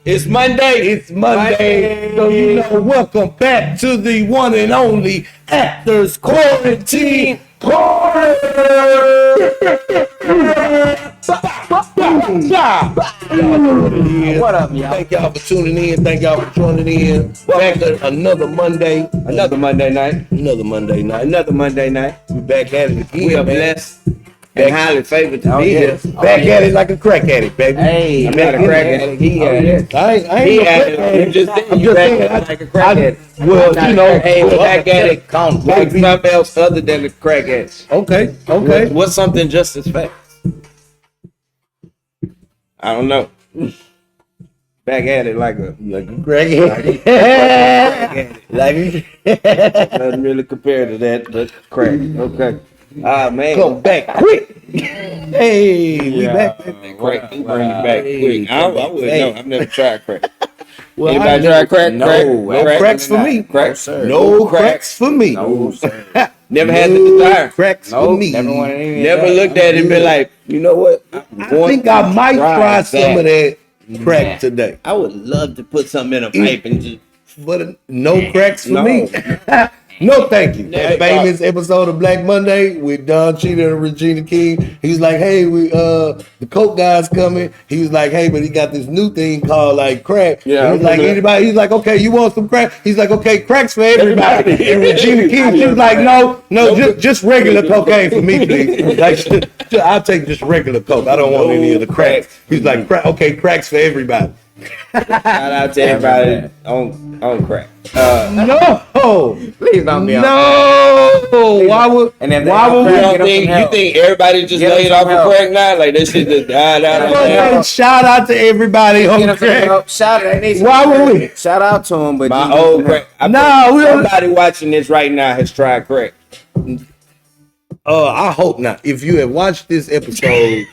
It's Monday. It's Monday. So you know, welcome back to the one and only Actors Quarantine Party. What up, y'all? Thank y'all for tuning in. Thank y'all for joining in. Back to another Monday. Another Monday night. Another Monday night. Another Monday night. We back at it again. We are man. blessed and highly favored to be here. Back at it like a crack addict, baby. Hey, I'm not a crack addict. He I ain't he no had crack it. addict. You just said I'm you just back saying, at it like a crack addict. Well, you know, Hey, back at it. Count, Like baby. something else other than the crack addicts. Okay. What's something just as fast? I don't know. Back at it like a crack crack addict. Doesn't really compare to that, but crack. Okay. Ah man. Come back quick. Hey, we back. Crack. We bring you back quick. I wouldn't know. I've never tried crack. Well, Anybody try crack? No, Crack? no cracks for me. Crack. No cracks for me. No, sir. Never had the desire. Cracks for me. Never wanted any. Never looked at it and been like, you know what? I think I might try some of that crack today. I would love to put something in a pipe and just. But no cracks for No. me. No, thank you. That No. famous episode of Black Monday with Don Cheadle and Regina King. He's like, hey, the Coke guy's coming. He was like, hey, but he got this new thing called like crack. Yeah, He's like, anybody? He's like, okay, you want some crack? He's like, okay, cracks for everybody. And Regina King, she was like, no, just regular cocaine for me, please. Like, I'll take just regular Coke. I don't want any of the cracks. He's like, okay, cracks for everybody. Shout out to everybody on crack. No, Please don't be on no. Why would? And if they Why don't would crack, we? get 'em some You help. think everybody just Get 'em laid some off of help. crack now? Like that shit just died out of Get 'em some hand. help. Shout out to everybody Get on 'em some crack. help. Shout out. They need some Why would help. we? Shout out to them, but My you need old some crack. help. Nah, we don't. Somebody watching this right now has tried crack. I hope not. If you have watched this episode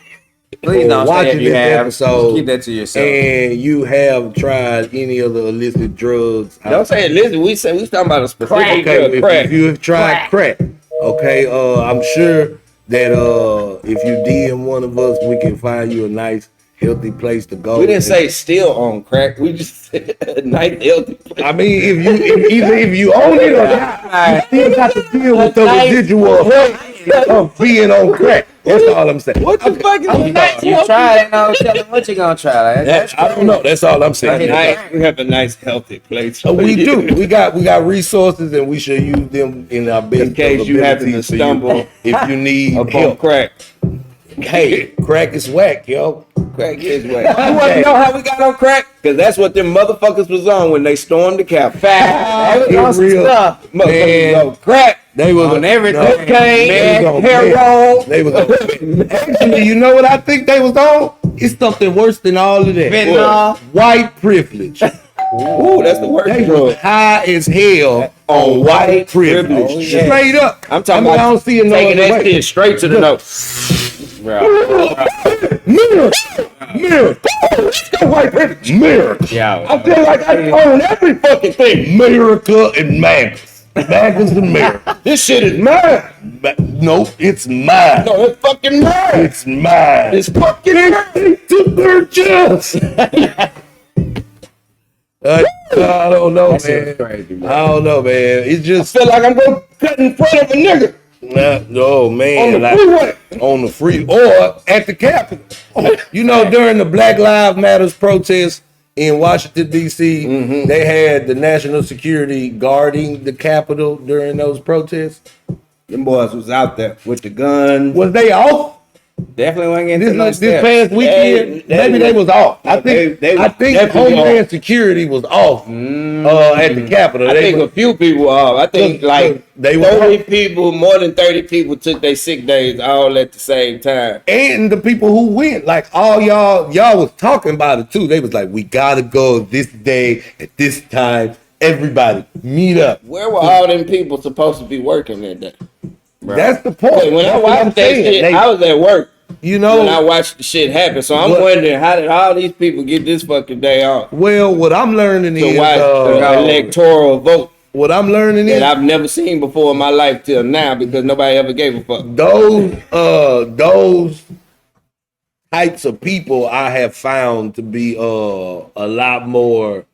Please don't say watching if you this have. episode Keep that to yourself. and you have tried any of the illicit drugs, Don't say it. Listen, we talking about a specific okay, drug, if crack. you have tried crack, okay, I'm sure that if you DM one of us, we can find you a nice, healthy place to go. We didn't say still on crack. We just said a nice healthy place. I mean, if you own it or not, you still got to deal with the residual health of being on crack. That's all I'm saying. What the fuck is a nice You try it, no, tell them what you gonna try. Like, that's I don't know. That's all I'm saying. We have a nice healthy place. So we do. We got resources, and we should use them in our best In case you happen to abilities for stumble if you need upon help. crack. Hey, crack is whack, yo. Crack is whack. You want to know how we got on crack? Because that's what them motherfuckers was on when they stormed the Capitol. They was on some real. stuff. Motherfuckers Man. on crack. They was On everything. Cocaine, They was on heroin. They was on. Actually, you know what I think they was on? It's something worse than all of that. Fentanyl. White privilege. Ooh, that's the worst They drug. was high as hell on white privilege. Oh, yeah. Straight up. I'm talking I about don't see it no taking other that way. shit straight to the nose. Mirror. Let's go white privilege. Mirror. Yeah. I feel like I own every fucking thing. America and Magus. Magus and America. This shit is mine. No, it's mine. No, it's fucking mine. It's mine. It's fucking mine. They took their chance. I don't know, That shit man. was crazy, man. I don't know, man. It's just Feel like I'm gonna cut in front of a nigga no, man. on the like, freeway. on the free or at the Capitol. You know, during the Black Lives Matters protests in Washington D.C., they had the national security guarding the Capitol during those protests. Them boys was out there with the gun. Was they off Definitely wasn't getting this, to no this steps. past weekend? Maybe they was off. I think They I think definitely Homeland Security was off at the Capitol. I They think were- a few people were off. I think like they were 30 people, more than 30 people took their sick days all at the same time. and the people who went, like all y'all was talking about it too. They was like, we gotta go this day at this time. Everybody meet up. Where were all them people supposed to be working that day? That's the point. When I That's what I'm watched that saying. shit, They- I was at work you when I know, watched the shit happen. So I'm What- wondering, how did all these people get this fucking day off well, what I'm learning to is watch the electoral vote what I'm learning that is I've never seen before in my life till now because nobody ever gave a fuck. those types of people I have found to be a lot more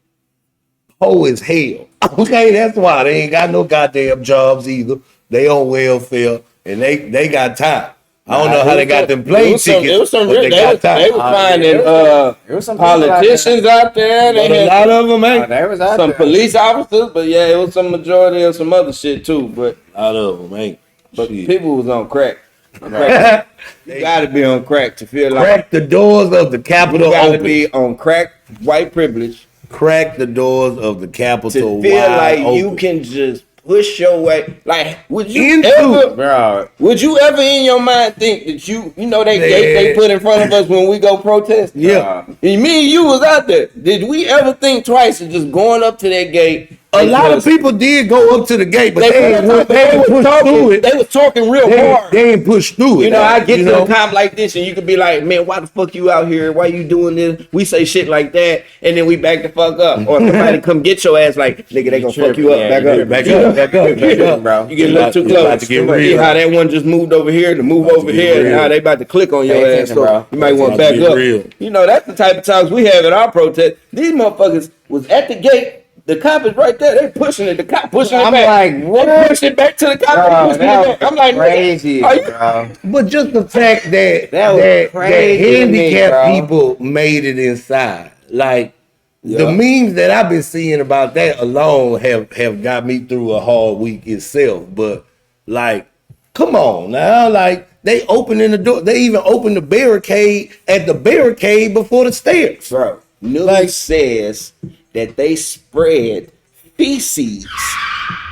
hoe as hell. Okay, that's why they ain't got no goddamn jobs either. They on welfare and they got time. I don't know how they got them plane tickets. It was some but real, they got time. they were finding There was some people politicians out there. But They a had lot of them ain't. They was out some there. police officers, but yeah, it was some majority of some other shit too. But A lot of them ain't. Shit. people was on crack. Crack. You gotta be on crack to feel like Crack the doors of the you Capitol gotta open. be on crack white privilege Crack the doors of the Capitol to feel wide like open. you can just push your way. Like, would you Into ever, Bro, would you ever in your mind think that you know that Yeah. gate they put in front of us when we go protest? Yeah. And me and you was out there. Did we ever think twice of just going up to that gate? A lot of Because people did go up to the gate, but they they ain't was push through talking. it. They was talking real hard. They ain't push through it. You know, I get You to know? a time like this, and you could be like, "Man, why the fuck you out here? Why you doing this?" We say shit like that, and then we back the fuck up, or somebody come get your ass like, "Nigga, they gonna fuck you up, Yeah, back you up, Back up, back up, back up. bro. You get a little too It's about close. to get See real. how that one just moved over here to move About to over get here, and real. how they about to click on your Pay ass. attention, So bro. you might want to About to back get up. real. You know, that's the type of times we have at our protest. These motherfuckers was at the gate. The cop is right there. They pushing it. The cop pushing it I'm back. like, what? They push it back to the cop. Bro, They pushing it that back. I'm like, crazy, nigga, are you bro. But just the fact that That was that crazy to me, handicapped bro. people made it inside, like the Yeah. memes that I've been seeing about that alone have got me through a hard week itself. But like, come on now, like they opening the door, they even opened the barricade at the barricade before the stairs. Bro, news Like- says that they spread feces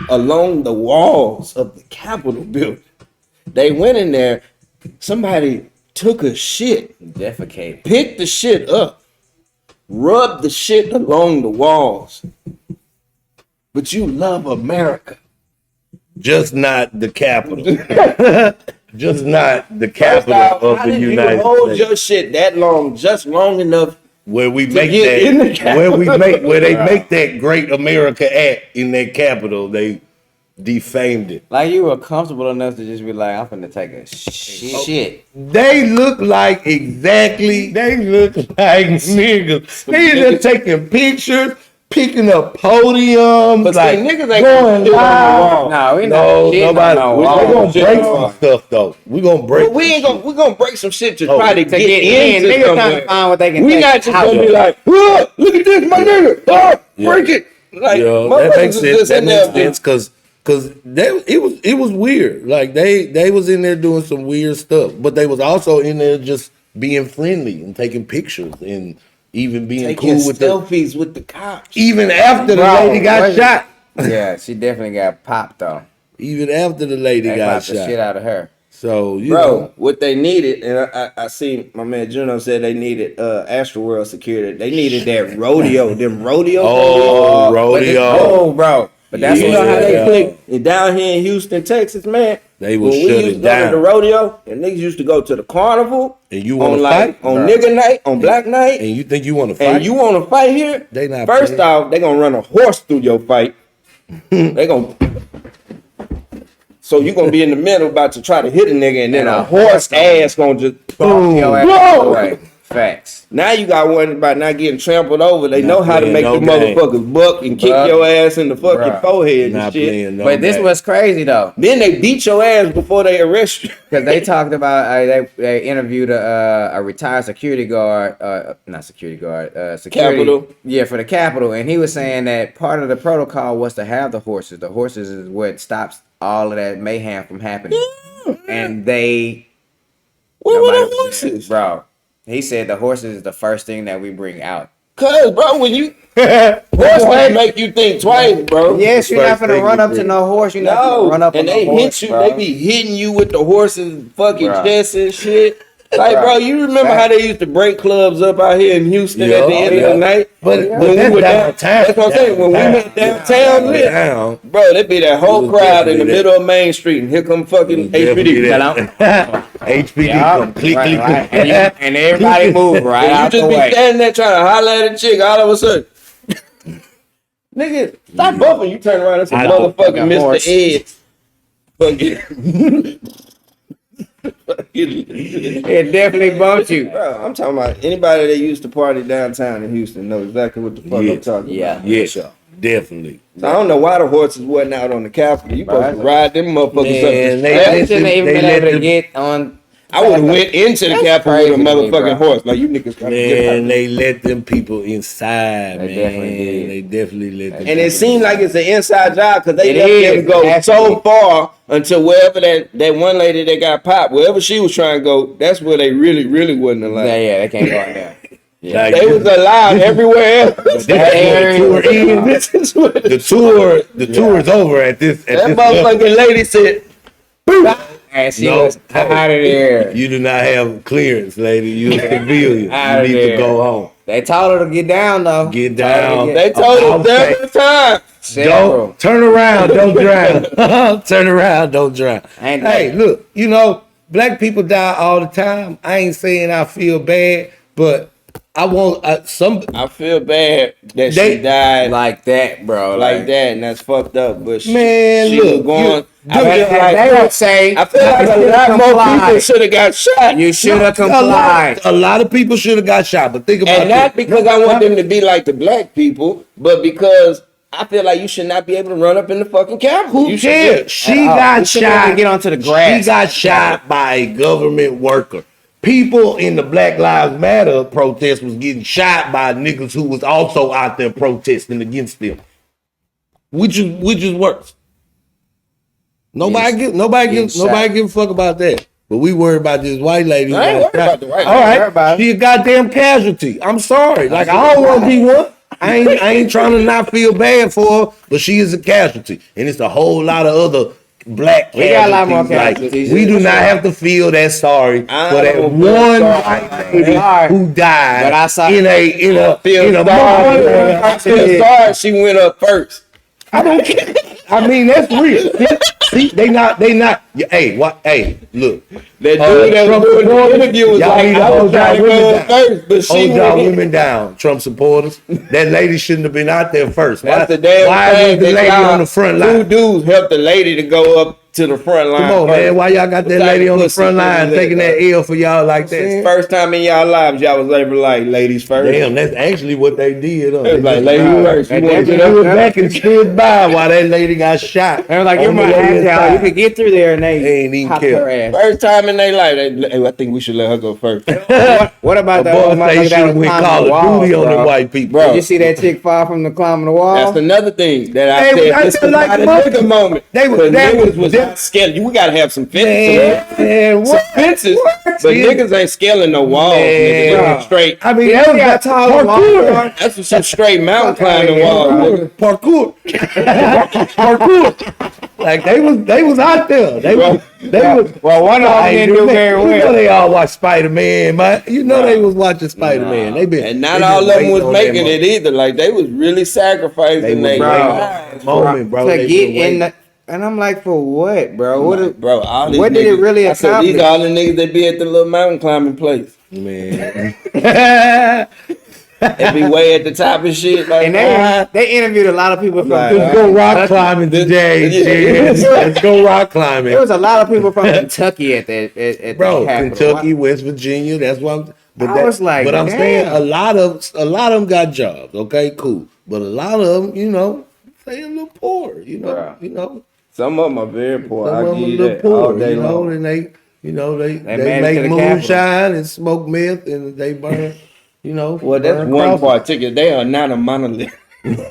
along the walls of the Capitol building. They went in there, somebody took a shit, Defecate. picked the shit up, rubbed the shit along the walls. But you love America. Just not the capital. Just not the First capital off, of how the did you United hold States. your shit that long, just long enough? Where we make get in the that, where they Right. make that great America act in that capital, they defamed it. Like you were comfortable enough to just be like, I'm finna take a shit. They look like exactly. They look like niggas. They just taking pictures, picking up podiums, But like see, niggas ain't going gonna shit on the live. wall. No, we No, not shitting on nobody. no We're wall. gonna Shit break on the some wall. stuff though. We're gonna break. But we ain't gonna we're gonna break some shit to Oh, try to To get get in, into niggas trying somewhere. to find what they can We take not just out. gonna be like, look at this, my nigga, break it. Like, Yeah, that motherfuckers makes is sense. just That in makes there, sense because it was weird. Like they was in there doing some weird stuff, but they was also in there just being friendly and taking pictures and even being taking cool with the. selfies with the cops. Even after the Bro, lady got what- shot. Yeah, she definitely got popped though. Even after the lady They got popped the shit shot. out of her. So you Bro, know, what they needed, and I see my man Juno said they needed Astroworld security. They needed that rodeo, them rodeo. Oh, police. rodeo. Oh, bro. But that's You what know how they Yeah. click. And down here in Houston, Texas, man. They would when shut we it used to go down. to the rodeo, and niggas used to go to the carnival And you wanna on like fight? on Bro. nigga night, on black night, and you think you want to fight? and you want to fight here? They not First playing. off, they gonna run a horse through your fight. They gonna. So you gonna be in the middle about to try to hit a nigga, and then a horse ass gonna just boom. Your ass Whoa! away. Facts. Now you got one about not getting trampled over. They know how to playing make no the game. motherfuckers buck and kick Bruh. your ass in the fucking Bruh. forehead and not shit. playing no But this game. was crazy though, Then they beat your ass before they arrest you. because they talked about they interviewed a retired security guard, not security guard, security, Capitol. yeah, for the Capitol, and he was saying that part of the protocol was to have the horses. The horses is what stops all of that mayhem from happening, and they Where were the nobody- horses? bro. He said the horses is the first thing that we bring out. Cause bro, when you horses make you think twice, bro. Yes, you're not first gonna thing run we up to bring. no horse. You're not No, gonna run up and on they no hit horse, you. bro. They be hitting you with the horses' fucking Bruh. chests and shit. Like, Bruh. bro, you remember how they used to break clubs up out here in Houston Yeah, at the end yeah. of the night? But When but we that's were downtown. That's what I'm saying. When we went downtown, lit, down. bro, they be that whole It was crowd in the definitely middle of Main Street, and here come fucking Definitely HPD. that. HPD Yeah, come click right, click right. click. And everybody move right And you out just the be way. standing there trying to holler at a chick all of a sudden. Nigga, stop bumping. You turn around and say, I know. motherfucking Fucking horse. Mr. Ed. Fucking. It definitely bumped you. Bro, I'm talking about anybody that used to party downtown in Houston know exactly what the fuck I'm talking Yeah. about. Yes, definitely. So I don't know why the horses wasn't out on the Capitol. You supposed to ride them motherfuckers Man, up the they- street. They shouldn't have even they been let able to them- get on. I would have went into the That's Capitol with a crazy to me, motherfucking bro. horse. Like, you niggas gotta get Man, out. they let them people inside, They man. definitely did. They definitely let them. And it seemed like it's an inside job because they It let is. them go It so has far until wherever that one lady that got popped, wherever she was trying to go, that's where they really wasn't allowed. Yeah, they can't go in there. Yeah. Like, They was allowed everywhere else. That tour ends. This is what the tour is over at this. At that this motherfucking lady said. And she No, was out of there. You do not have clearance, lady. You're a civilian. Outta You need to there. go home. They told her to get down though. Get down. They told us Okay. several times. Several. Don't turn around, don't drown. Turn around, don't drown. Ain't Hey, that- look, you know, black people die all the time. I ain't saying I feel bad, but I want some. I feel bad that They- she died Like that, bro. like that, and that's fucked up. But Man, she look, was going. you- I feel like, They would say, I feel like a lot more people should have got shot. you should have A complied. lot of people should have got shot, but think about And not this. because I want them to be like the black people, but because I feel like you should not be able to run up in the fucking Capitol. Who You should cares? get- She all. got You shouldn't shot. even get onto the grass. She got shot by a government worker. People in the Black Lives Matter protest was getting shot by niggas who was also out there protesting against them. Which is worse? Nobody give a fuck about that. But we worry about this white lady. who I ain't got worried shot. about the white All lady. Worry right, about it. she a goddamn casualty. I'm sorry. Like I don't want to be one. I ain't trying to not feel bad for her, but she is a casualty, and it's a whole lot of other black We got a lot more casualties. casualties. Like, we do not have to feel that sorry I for that don't feel one sorry. white lady Sorry. who died But I saw- in a feel moment. sorry. I feel sorry she went up first. I don't care. I mean, that's real. See, they not. Yeah, hey, what? Hey, look. That dude that Trump was doing the supporters, interview was y'all like, need to I was hold y'all trying to women go down. up first, but she Hold y'all went. women down, Trump supporters. That lady shouldn't have been out there first. That's the damn why thing. was the that lady y'all- on the front Two line? dudes helped the lady to go up to the front line. Come on, first. man. Why y'all got that What lady type on of the front pussy line is taking that L for y'all like Since that? first time in y'all lives, y'all was able to like ladies first. Damn, that's actually what they did. It was like ladies first. They You want to definitely get They up? was back and stood by while that lady got shot. They were like, you're On my the ass, lady y'all. side. You could get through there, and They they ain't even popped care. her ass. First time in their life, I think we should let her go first. What about The that boy old say motherfucker should that have was went climbing Call the of walls, Duty on bro? the white people. Bro. Did you see that chick fall from the climbing the wall? That's another thing that I Hey, said. I This feel is like not a mother- nigga moment. They was- 'Cause that niggas was- was not scaling. We gotta have some fences. Man, Some what? fences. But Man. niggas ain't scaling no walls. Man. Niggas Bro. ain't straight. I mean, Yeah, that we was got that tall parkour. That's some straight mountain Fuck outta climbing here, walls. bro. nigga. Parkour. Parkour. Like they was out there. They was Well, one of them Hey, didn't do very you know well. they all watch Spider-Man, man. You know they was watching Spider-Man. They been And not they all just of them waiting was on making that it either. Like they was really sacrificing They was their waiting lives. on that moment, bro. To They get been in waiting. the, and I'm like, for what, bro? What? Like, bro, all these what did it niggas- really I said, these accomplish? all the niggas that be at the little mountain climbing place. Man. They be way at the top and shit. Like, And ah. they interviewed a lot of people from. Like, Let's go rock climbing today, Yeah. Jen. Let's go rock climbing. There was a lot of people from Kentucky at the Bro, Capitol. Kentucky, West Virginia, that's what I'm I was like, but I'm damn. saying a lot of them got jobs, okay, cool. But a lot of them, you know, they a little poor, you know, Bruh. you know. Some of them are very poor. Some I of them give a you little that all poor, day you know, long. and they made it make to the moonshine and smoke meth and they burn, you know. Well, that's burn one crosses. particular. They are not a monolith. They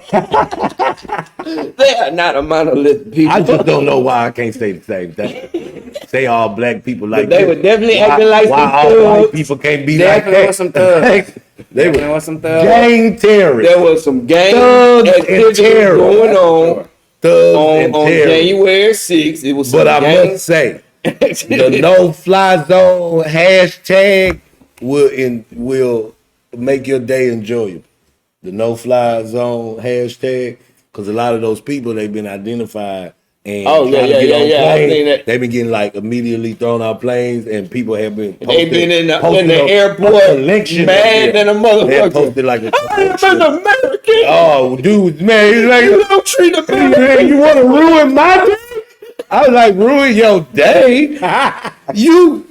are not a monolith people. I just don't know why I can't say the same thing. Say all black people like They this. were definitely Why- acting like why some all white thugs. people can't be Definitely like that. was some thugs. They There were was some thugs. gang terrorists. There was some gang Thugs and activity terror. going on Thugs on and terrorists. January 6th. It was some But I gang. must say, the no-fly zone hashtag will make your day enjoyable. The no-fly zone hashtag, because a lot of those people they've been identified and Oh, yeah, trying to yeah, get yeah, on yeah. I planes, seen that. they've been getting like immediately thrown out planes, and people have been They been in the posted a airport collection of mad them. than a They had motherfucker. posted like a I'm an American. oh, dude, man, he's You like, don't treat a hey, you want to ruin my day? I was like, ruin your day. You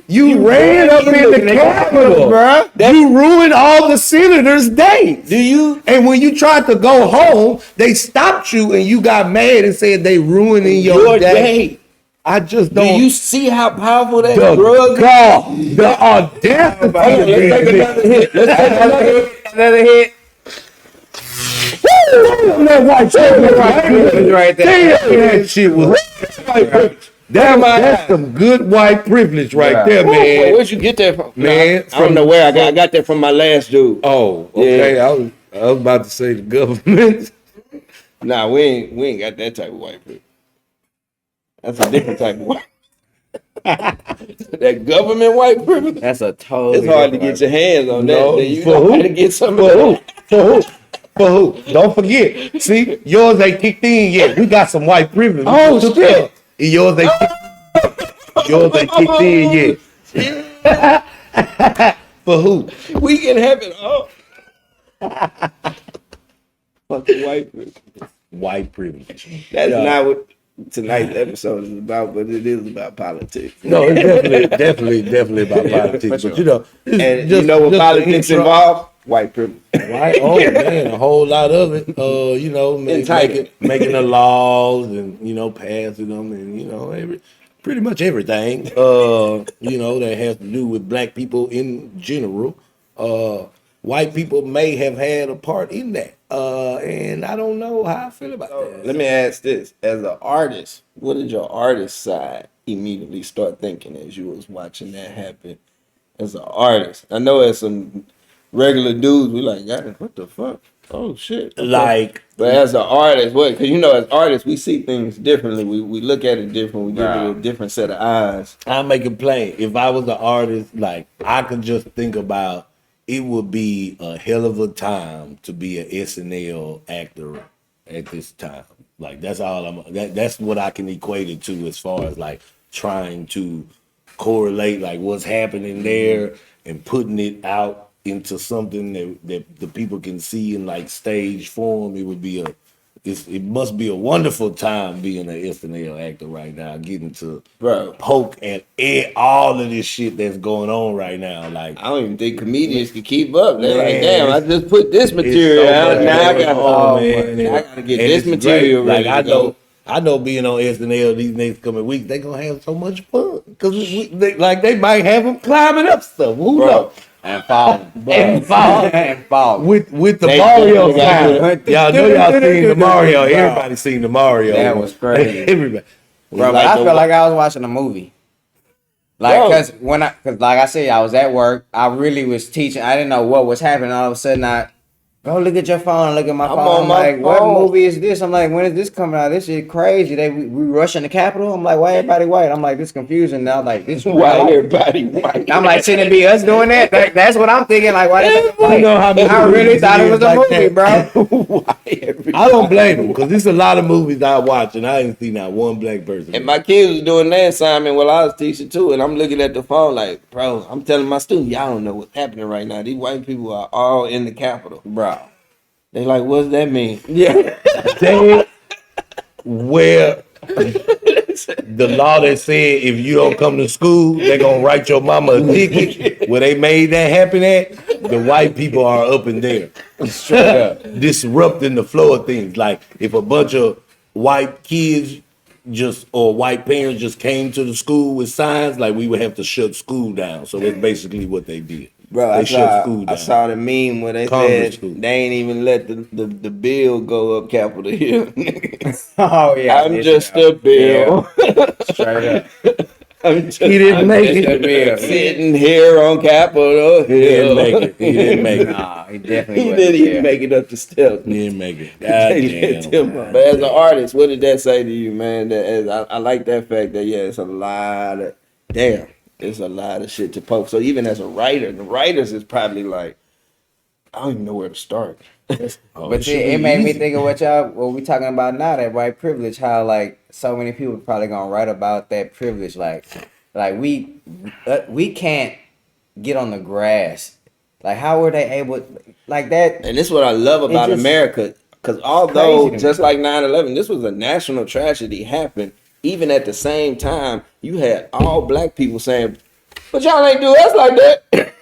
ran up in the Capitol, bro. You ruined all the senators' days. Do you? And when you tried to go home, they stopped you and you got mad and said they ruining your day. I just Do don't. you see how powerful that the drug is? God, the audacity. of Let's take these another hit. Let's take another hit. Another hit. Woo! That white privilege Right there. Damn, that shit was white privilege. That's some good white privilege right there, man. Where'd you get that from? Man, I don't know where I got that from my last dude. Oh, okay. I was about to say the government. Nah, we ain't got that type of white privilege. That's a different type of white. That government white privilege. That's a totally. It's hard to get your hands on No, that. You for know who? how to get some For of who? that. For who? For who? Don't forget. See, yours ain't kicked in yet. We got some white privilege. Oh, We took shit. that. Yours ain't kicked in yet. For who? We can have it all. Fucking white privilege. White privilege. That's Yeah. not what tonight's episode is about, but it is about politics. No, it's definitely about politics. But you know, it's And just- you know what just politics the intro. involve? White privilege. Right? Oh man, a whole lot of it. You know, Entitled. making the laws and passing them and pretty much everything. You know, that has to do with black people in general. White people may have had a part in that. And I don't know how I feel about that. Let me ask this: as an artist, what did your artist side immediately start thinking as you was watching that happen? As an artist, I know as some regular dudes, we like, God, what the fuck? Oh shit! Okay. Like, But as an artist, what? Because as artists, we see things differently. We look at it different. We give it a different set of eyes. I'll make it plain. If I was an artist, like I could just think about it would be a hell of a time to be an SNL actor at this time. Like that's all that's what I can equate it to as far as like trying to correlate like what's happening there and putting it out into something that the people can see in like stage form. It would be it must be a wonderful time being an SNL actor right now, getting to poke at all of this shit that's going on right now. Like I don't even think comedians can keep up. They're like, Man, damn, I just put this material out. Now I gotta get this material ready. Like I know being on SNL these next coming weeks, they gonna have so much fun because they might have them climbing up stuff. Who knows? And falling. And falling. And falling. With the They Mario got sound. Y'all know y'all seen the Mario. Everybody seen the Mario. That was crazy. Everybody. Bro, but I felt like I was watching a movie. Like, cause like I said, I was at work. I really was teaching. I didn't know what was happening. All of a sudden, go look at your phone. Look at my phone. on I'm my like, what phone. movie is this? I'm like, when is this coming out? This shit crazy. We rushing the Capitol. I'm like, why everybody white? I'm like, this confusing now. Like, this Why white. everybody white? I'm like, shouldn't it be us doing that? That's what I'm thinking. Like, why? You know how many I really movies thought it was a like movie, that? bro. I don't blame them because there's a lot of movies I watch and I ain't seen not one black person. And my kids was doing their assignment while I was teaching too, and I'm looking at the phone like, bro, I'm telling my students, y'all don't know what's happening right now. These white people are all in the Capitol. Bro. They like, what's that mean? Yeah. They where the law that said if you don't come to school, they're gonna write your mama a ticket. Where they made that happen at, the white people are up in there. Disrupting the flow of things. Like if a bunch of white kids or white parents just came to the school with signs, like we would have to shut school down. So that's basically what they did. Bro, They shut school I down. saw the meme where they Congress said school. they ain't even let the bill go up Capitol Hill. Oh yeah. I'm just a bill. Straight up. He didn't make it. Sitting here on Capitol Hill. He didn't make it. He didn't make it. Nah, he definitely He wasn't didn't even there. make it up the steps. He didn't make it. God damn. But as an artist, what did that say to you, man? I like that fact that it's a lot of it's a lot of shit to poke. So even as a writer, the writers is probably like, I don't even know where to start. But see, it made me think of what we talking about now, that white privilege, how like so many people probably gonna write about that privilege, like we can't get on the grass. Like how were they able like that? And this is what I love about just- America. Because although, crazy to me. just like 9/11, this was a national tragedy happened, even at the same time, you had all black people saying, "But y'all ain't do us like that."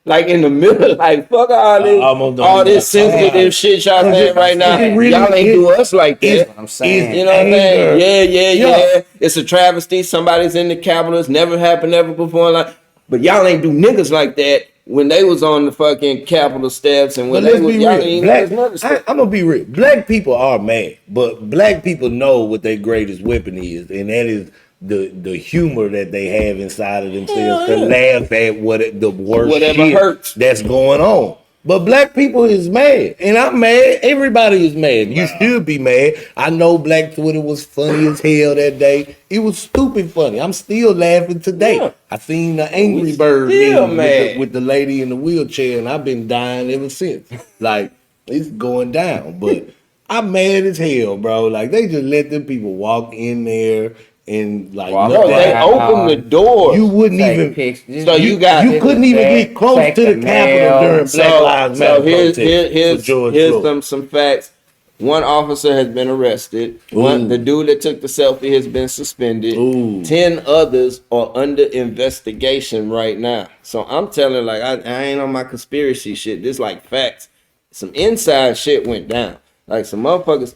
Like in the middle, like fuck all this sensitive shit y'all saying right now. Y'all ain't do us like that. I'm saying. You know what I'm saying? Yeah. It's a travesty. Somebody's in the Capitol. It's never happened ever before. Like, but y'all ain't do niggas like that when they was on the fucking Capitol steps and when But they let's was be y'all real. ain't Black, none of stuff. I'm gonna be real. Black people are mad, but black people know what their greatest weapon is, and that is the humor that they have inside of themselves to laugh at the worst Whatever shit hurts. that's going on. But black people is mad, and I'm mad. Everybody is mad. You should be mad. I know Black Twitter was funny as hell that day. It was stupid funny. I'm still laughing today. Yeah. I seen the Angry Bird still meme mad. with the lady in the wheelchair, and I've been dying ever since. Like, it's going down. But I'm mad as hell, bro. Like, they just let them people walk in there and like Walk look Bro, in they there. at opened the door. you wouldn't Take even pictures. So you got you couldn't even get close Take to the the Capitol mail. during Black Lives Matter protest for George here's Floyd. some facts. One officer has been arrested. The dude that took the selfie has been suspended. Ooh. 10 others are under investigation right now. So I'm telling like I ain't on my conspiracy shit. This like facts. Some inside shit went down. Like some motherfuckers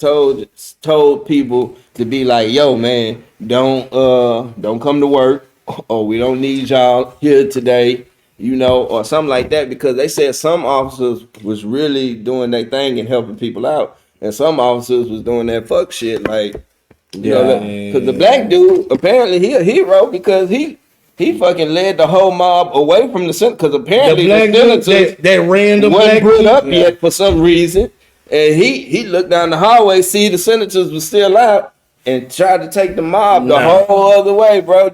told people to be like, yo man, don't come to work or we don't need y'all here today, you know, or something like that, because they said some officers was really doing their thing and helping people out, and some officers was doing that fuck shit, like, you know, because the black dude apparently he a hero because he fucking led the whole mob away from the Senate, because The apparently black dude, senators that random wasn't black put dude, up yet for some reason, and he looked down the hallway, see the senators was still out, and tried to take the mob the whole other way, bro.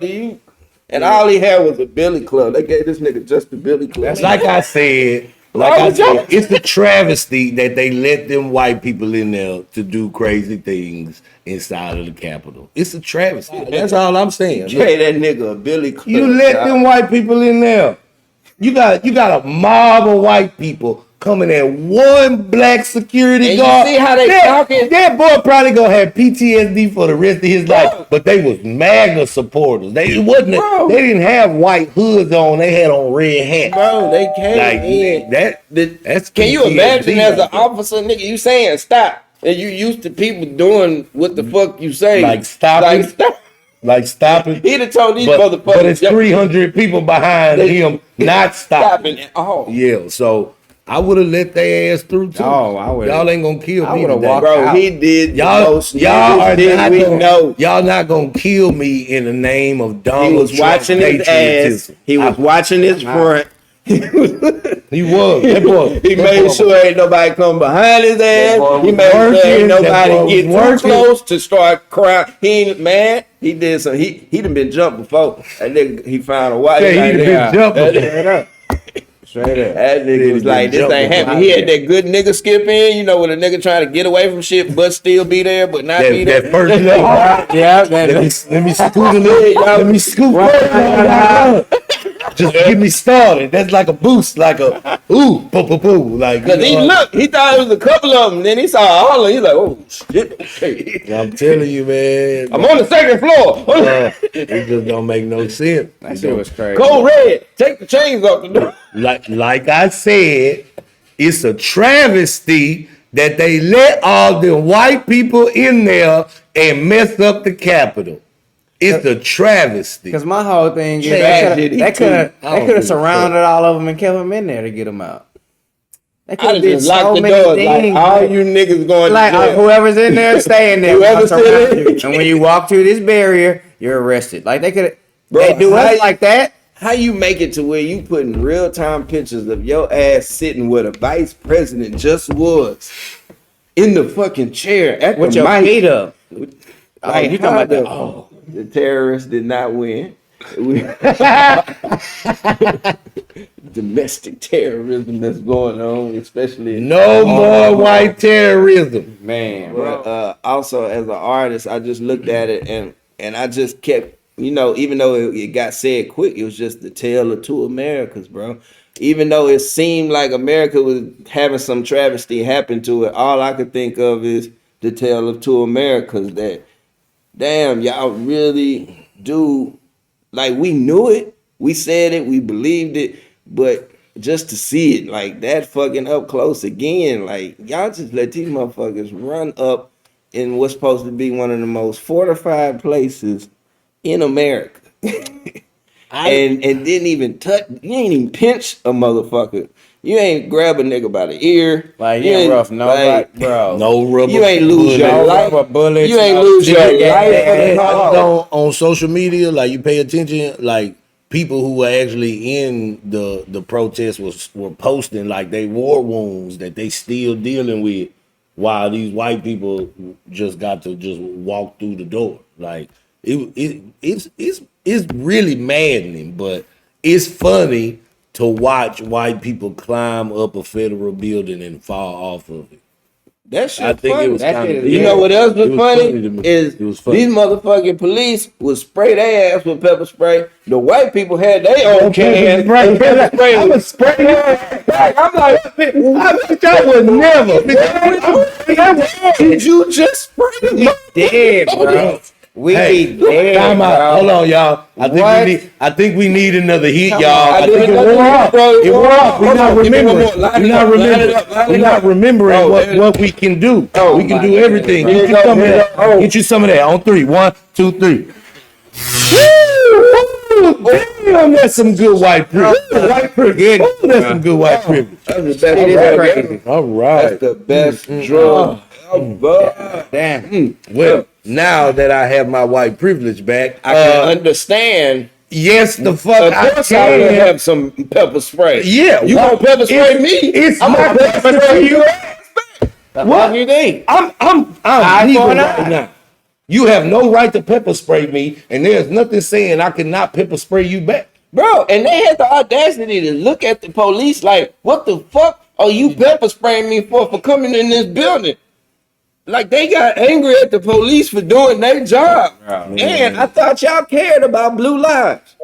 And all he had was a billy club. They gave this nigga just a billy club. like I said, it's a travesty that they let them white people in there to do crazy things inside of the Capitol. It's a travesty. That's all I'm saying. Look, Gave that nigga a billy club. you let them white people in there. You got a mob of white people coming at one black security And you guard. see how they talking? That boy probably gonna have PTSD for the rest of his Bro. life. But they was MAGA supporters. They didn't have white hoods on. They had on red hats. Bro, they came Like in. that's Can you PTSD imagine as an right there. officer, nigga, you saying stop, and you used to people doing what the fuck you say, Like stopping? like stop. Like stopping? He'd have told these But motherfuckers, it's yo, 300 people behind him not stopping. stopping at all. Yeah, so I would have let their ass through too. Oh, I would've- Y'all ain't gonna kill I me would've today. walked Bro, out. he did Y'all, the most y'all are niggas not we gonna, know. y'all not gonna kill me in the name of He Donald was Trump watching his ass. patriotism. He was watching his front. He was. That boy. He that made boy- sure ain't nobody come behind his ass. boy He was made sure working. ain't That nobody boy get was too working. close to start crying. He ain't mad. He did some. He done been jumped before. That nigga, he found a wife. Yeah, he like, done been yeah. jumping. Straight up. Straight up. That nigga was He like, been this ain't jumping. happening. He had that good nigga skip in, you know, when a nigga trying to get away from shit, but still be there, but not be there. That first level. Yeah, Let me scoot a little. Let me scoot. Just get me started. That's like a boost, like a ooh, poo, poo, poo. Like, Cause he looked, he thought it was a couple of them. Then he saw all of them. He's like, oh shit, okay. I'm telling you, man. I'm on the second floor. It just don't make no sense. that shit was crazy. Code red, take the chains off the door. Like I said, it's a travesty that they let all the white people in there and mess up the Capitol. It's a travesty. Because my whole thing is Tragedy, they could I don't have give a surrounded all of them and kept them in there to get them out. They could I have did just locked so the many doors. things. Like, all you niggas going Like to jail. whoever's in there, stay in there. Whoever's I'll surround still in. you. And when you walk through this barrier, you're arrested. Like they could, Bro, they do how us you- like that. How you make it to where you putting real time pictures of your ass sitting where the vice president just was in the fucking chair at With the your mic? feet up. Like, you talking how about that? Oh. the terrorists did not win. Domestic terrorism that's going on, especially in No more white terrorism. Man, But also as an artist, I just looked at it and I just kept, you know, even though it got said quick, it was just the tale of two Americas, bro. Even though it seemed like America was having some travesty happen to it, all I could think of is the tale of two Americas, that damn, y'all really do, like, we knew it, we said it, we believed it, but just to see it like that fucking up close again, like, y'all just let these motherfuckers run up in what's supposed to be one of the most fortified places in America. And didn't even touch, you ain't even pinch a motherfucker. You ain't grab a nigga by the ear. Like, you ain't rough nobody, like, bro. No rubber. you ain't lose your bullet. life. Rubber bullets, You ain't no lose your shit. life. On social media, like you pay attention, like people who were actually in the protest were posting like they war wounds that they still dealing with, while these white people just got to just walk through the door. Like it's really maddening, but it's funny to watch white people climb up a federal building and fall off of it. That shit I think funny. it was That kind shit of. is- You know what else was It funny? to me. Is It was funny. these motherfucking police would spray their ass with pepper spray. The white people had their own cans. Pepper spray. I was spraying your ass. I'm like, I think I would never. did you just spray them? Dead, bro. We Hey, be dead, time out. bro. Hold on, y'all. What? I think we need another hit, Come y'all. on. I think it wore off. It wore off. We're not remembering. We're not remembering what we can do. Oh, We can my do God. everything. Here Get you you go, some of here you that. go. Get you some of that. On three. 1, 2, 3. Woo! Damn, that's some good white privilege. White privilege. Ooh, that's some good white privilege. That's the best It is drug crazy. ever. All That's right. the best drug ever. Damn. Well, now that I have my white privilege back, I can understand. yes, the fuck Of I course, I would can. have some pepper spray. Yeah, You why- gonna pepper spray it's- me? It's I'm my gonna pepper pepper spray spray you. you. What What? do you think? I'm Eye leaving for an right eye. now. You have no right to pepper spray me, and there's nothing saying I cannot pepper spray you back. Bro, and they had the audacity to look at the police like, what the fuck are you pepper spraying me for coming in this building? Like, they got angry at the police for doing their job. Bro. And I thought y'all cared about blue lives.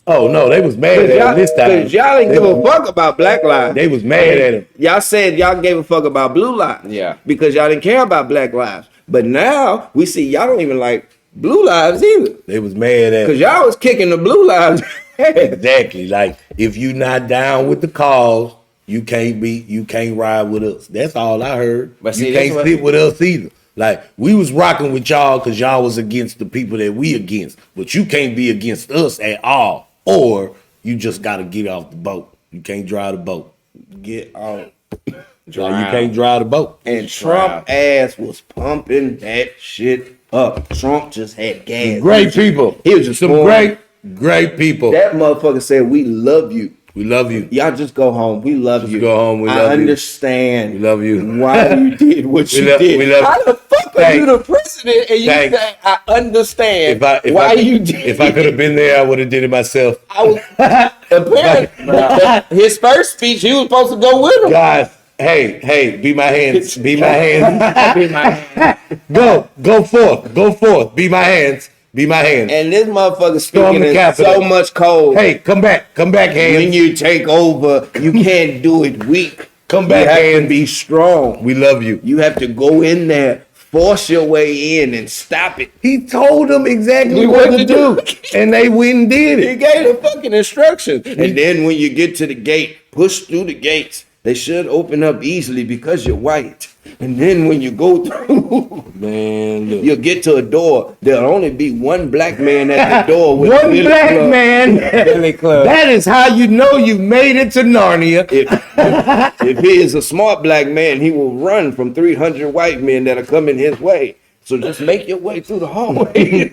Oh no, they was mad at him this time. Cause y'all didn't They give a was- fuck about black lives. They was mad at him. Y'all said y'all gave a fuck about blue lives. Yeah. Because y'all didn't care about black lives. But now we see y'all don't even like blue lives either. They was mad at Cause him. y'all was kicking the blue lives. Exactly. Like if you not down with the cause, you can't ride with us. That's all I heard. But see, you this can't what- sit with us either. Like we was rocking with y'all because y'all was against the people that we against, but you can't be against us at all, or you just gotta get off the boat. You can't drive the boat. Get out. Like, you can't drive the boat. And Trump ass was pumping that shit up. Trump just had gas. Great people. He was just some going- great people. That motherfucker said, "We love you. We love you. Y'all just go home. We love you. go home. We I love you. understand. We love you. Why you did what you did. we love How you. the fuck are Thanks. you the president and you Thanks. say I understand If why I, you did? If I could have been there, I would have did it myself. I was apparently his first speech. He was supposed to go with him. Guys, hey, be my hands. Be my hands. Be my- Go forth. Be my hands. Be my hands. And this motherfucker Storm speaking the in Capitol. so much cold. Hey, come back, when hands. you take over, you can't do it weak. Come back, you have hands. to be strong. We love you. You have to go in there, force your way in, and stop it. He told them exactly What what to to do, and they went and did He it. gave the fucking instructions. And then when you get to the gate, push through the gates. They should open up easily because you're white. And then when you go through, Man, look. you'll get to a door. There'll only be one black man at the door with a One Billy black Club. man. Billy Club. That is how you know you made it to Narnia. If he is a smart black man, he will run from 300 white men that are coming his way. So just make your way through the hallway.